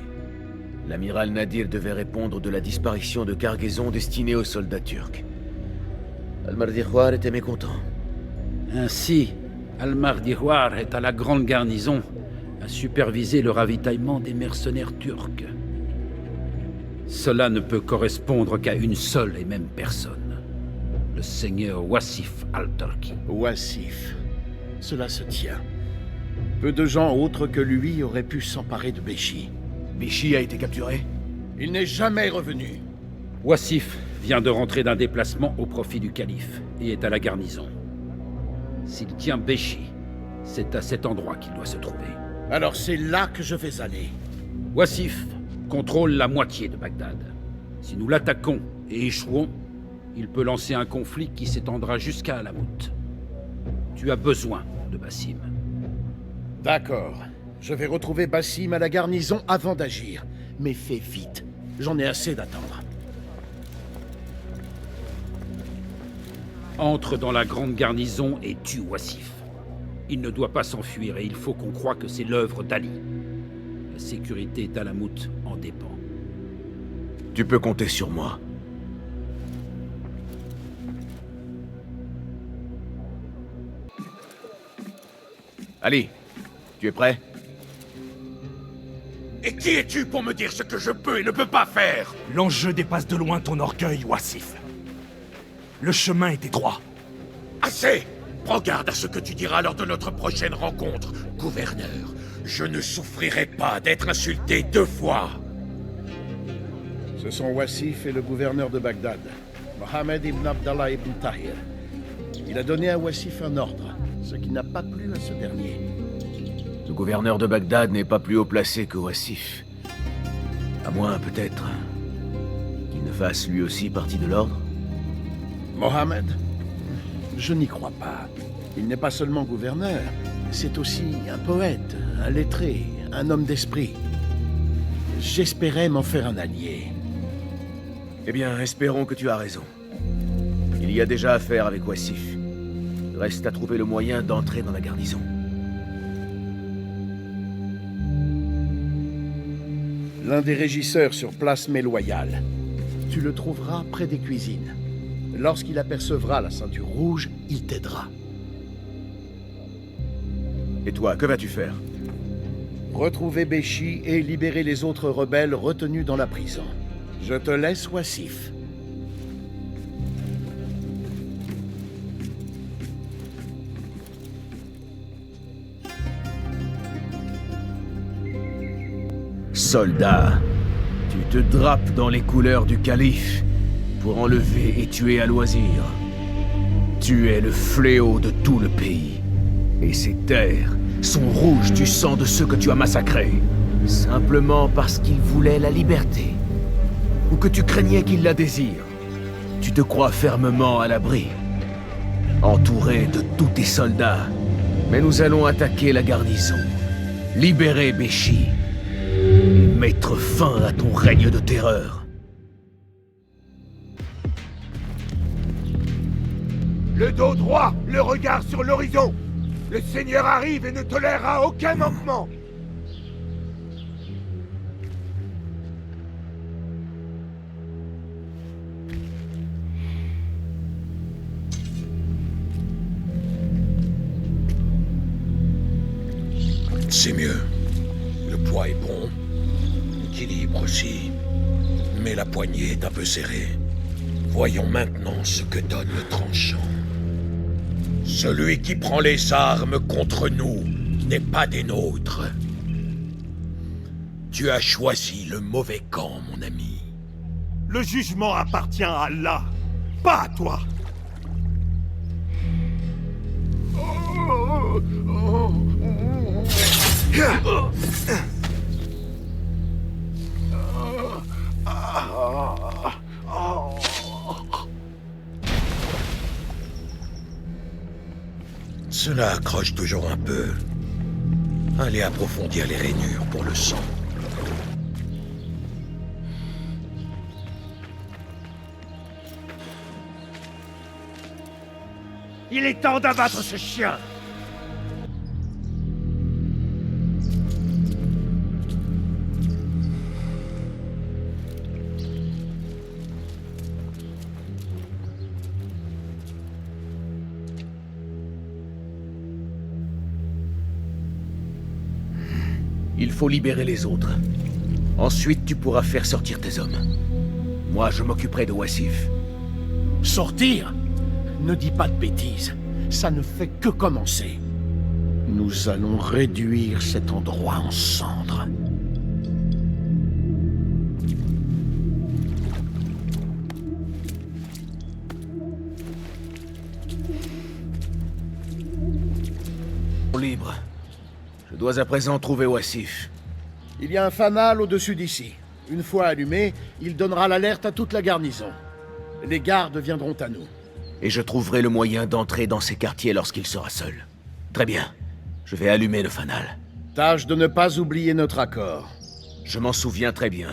L'amiral Nadir devait répondre de la disparition de cargaisons destinées aux soldats turcs. Al-Mardikhwar était mécontent. Ainsi, Al-Mardikhwar est à la grande garnison à superviser le ravitaillement des mercenaires turcs. Cela ne peut correspondre qu'à une seule et même personne. Le seigneur Wasif al-Turki. Wasif. Cela se tient. Peu de gens autres que lui auraient pu s'emparer de Béchi. Béchi a été capturé? Il n'est jamais revenu. Wasif vient de rentrer d'un déplacement au profit du calife et est à la garnison. S'il tient Béchi, c'est à cet endroit qu'il doit se trouver. Alors c'est là que je vais aller. Wasif contrôle la moitié de Bagdad. Si nous l'attaquons et échouons, il peut lancer un conflit qui s'étendra jusqu'à Alamout. Tu as besoin de Basim. D'accord. Je vais retrouver Basim à la garnison avant d'agir. Mais fais vite. J'en ai assez d'attendre. Entre dans la grande garnison et tue Wasif. Il ne doit pas s'enfuir et il faut qu'on croie que c'est l'œuvre d'Ali. La sécurité d'Alamout en dépend. Tu peux compter sur moi. Ali, tu es prêt? Et qui es-tu pour me dire ce que je peux et ne peux pas faire? L'enjeu dépasse de loin ton orgueil, Wasif. Le chemin est étroit. Assez! Prends garde à ce que tu diras lors de notre prochaine rencontre, gouverneur. Je ne souffrirai pas d'être insulté 2 fois. Ce sont Wasif et le gouverneur de Bagdad, Mohammed ibn Abdallah ibn Tahir. Il a donné à Wasif un ordre, ce qui n'a pas plu à ce dernier. Le gouverneur de Bagdad n'est pas plus haut placé que Wasif. À moins, peut-être, qu'il ne fasse lui aussi partie de l'ordre. Mohammed? Je n'y crois pas. Il n'est pas seulement gouverneur, c'est aussi un poète, un lettré, un homme d'esprit. J'espérais m'en faire un allié. Eh bien, espérons que tu as raison. Il y a déjà affaire avec Wasif. Reste à trouver le moyen d'entrer dans la garnison. L'un des régisseurs sur place m'est loyal. Tu le trouveras près des cuisines. Lorsqu'il apercevra la ceinture rouge, il t'aidera. Et toi, que vas-tu faire? Retrouver Béchi et libérer les autres rebelles retenus dans la prison. Je te laisse, Wasif. Soldat, tu te drapes dans les couleurs du calife pour enlever et tuer à loisir. Tu es le fléau de tout le pays. Et ces terres sont rouges du sang de ceux que tu as massacrés. Simplement parce qu'ils voulaient la liberté. Ou que tu craignais qu'ils la désirent. Tu te crois fermement à l'abri. Entouré de tous tes soldats. Mais nous allons attaquer la garnison. Libérer Béchi. Et mettre fin à ton règne de terreur. Le dos droit, le regard sur l'horizon. Le Seigneur arrive et ne tolérera aucun manquement. C'est mieux. Le poids est bon. L'équilibre aussi. Mais la poignée est un peu serrée. Voyons maintenant ce que donne le tranchant. Celui qui prend les armes contre nous n'est pas des nôtres. Tu as choisi le mauvais camp, mon ami. Le jugement appartient à Allah, pas à toi. Cela accroche toujours un peu. Allez approfondir les rainures pour le sang. Il est temps d'abattre ce chien. Il faut libérer les autres. Ensuite, tu pourras faire sortir tes hommes. Moi, je m'occuperai de Wasif. Sortir? Ne dis pas de bêtises. Ça ne fait que commencer. Nous allons réduire cet endroit en cendres. Libre. Je dois à présent trouver Wasif. Il y a un fanal au-dessus d'ici. Une fois allumé, il donnera l'alerte à toute la garnison. Les gardes viendront à nous. Et je trouverai le moyen d'entrer dans ces quartiers lorsqu'il sera seul. Très bien. Je vais allumer le fanal. Tâche de ne pas oublier notre accord. Je m'en souviens très bien.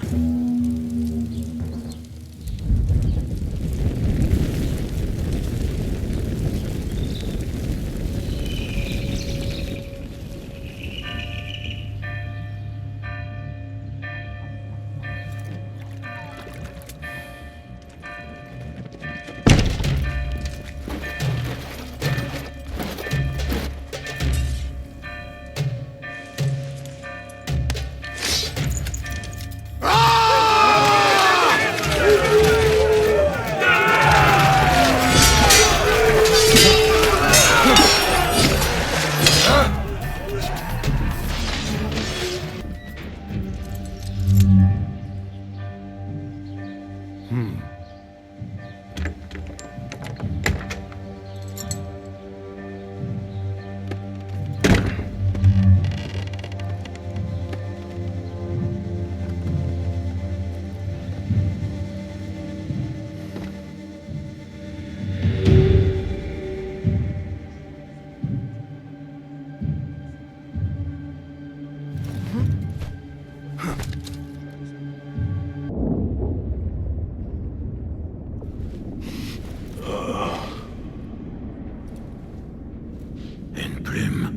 Une plume.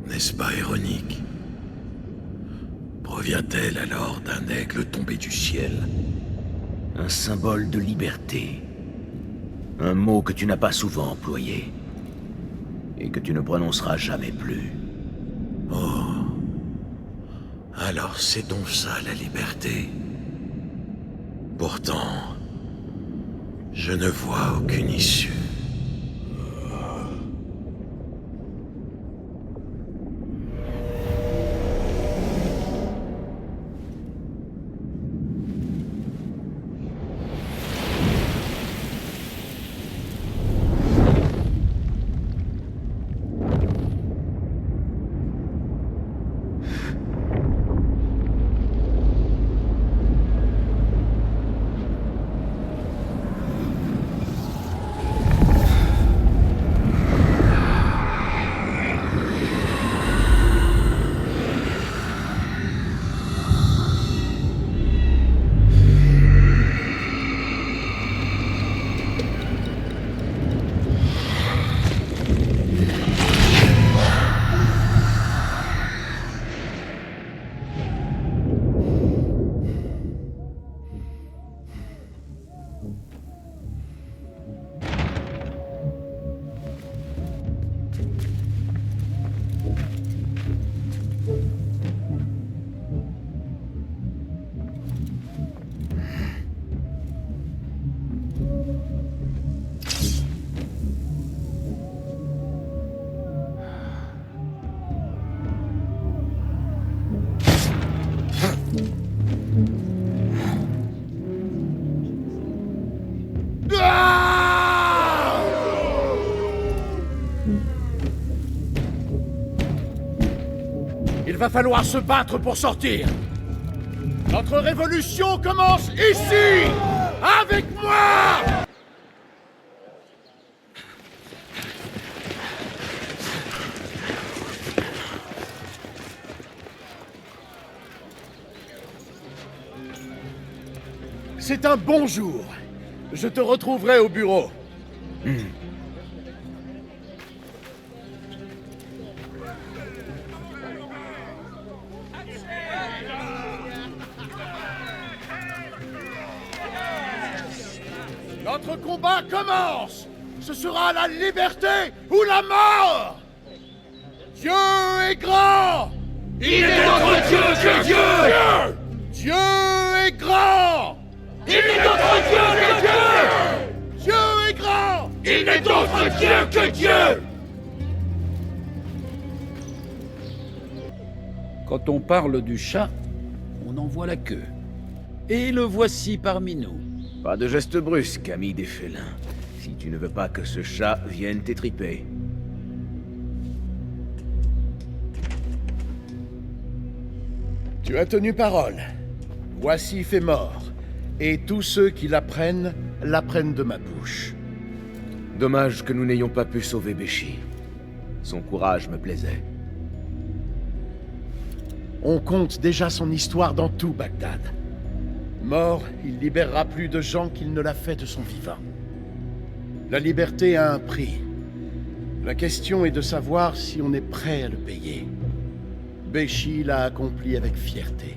N'est-ce pas ironique? Provient-elle alors d'un aigle tombé du ciel? Un symbole de liberté. Un mot que tu n'as pas souvent employé. Et que tu ne prononceras jamais plus. Oh. Alors c'est donc ça la liberté. Pourtant, je ne vois aucune issue. Il va falloir se battre pour sortir. Notre révolution commence ici! Avec moi! C'est un bon jour. Je te retrouverai au bureau. Notre combat commence! Ce sera la liberté ou la mort! Dieu est grand! Il est notre Dieu que Dieu! Dieu est grand! Il est notre Dieu que Dieu! Dieu est grand! Il n'est d'autre Dieu que Dieu! Quand on parle du chat, on en voit la queue. Et le voici parmi nous. Pas de gestes brusques, ami des félins. Si tu ne veux pas que ce chat vienne t'étriper. Tu as tenu parole. Wasif est mort. Et tous ceux qui l'apprennent de ma bouche. Dommage que nous n'ayons pas pu sauver Béchi. Son courage me plaisait. On compte déjà son histoire dans tout Bagdad. Mort, il libérera plus de gens qu'il ne l'a fait de son vivant. La liberté a un prix. La question est de savoir si on est prêt à le payer. Béchi l'a accompli avec fierté.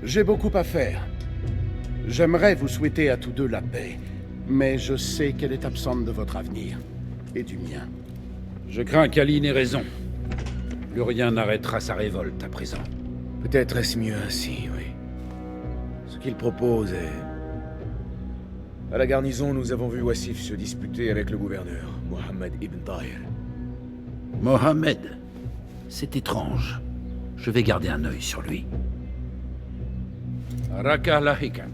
J'ai beaucoup à faire. J'aimerais vous souhaiter à tous deux la paix, mais je sais qu'elle est absente de votre avenir, et du mien. Je crains qu'Ali n'ait raison. Plus rien n'arrêtera sa révolte à présent. Peut-être est-ce mieux ainsi, oui. Ce qu'il propose est... À la garnison, nous avons vu Wasif se disputer avec le gouverneur, Mohammed Ibn Tahir. Mohammed? C'est étrange. Je vais garder un œil sur lui. Raka Lahikam.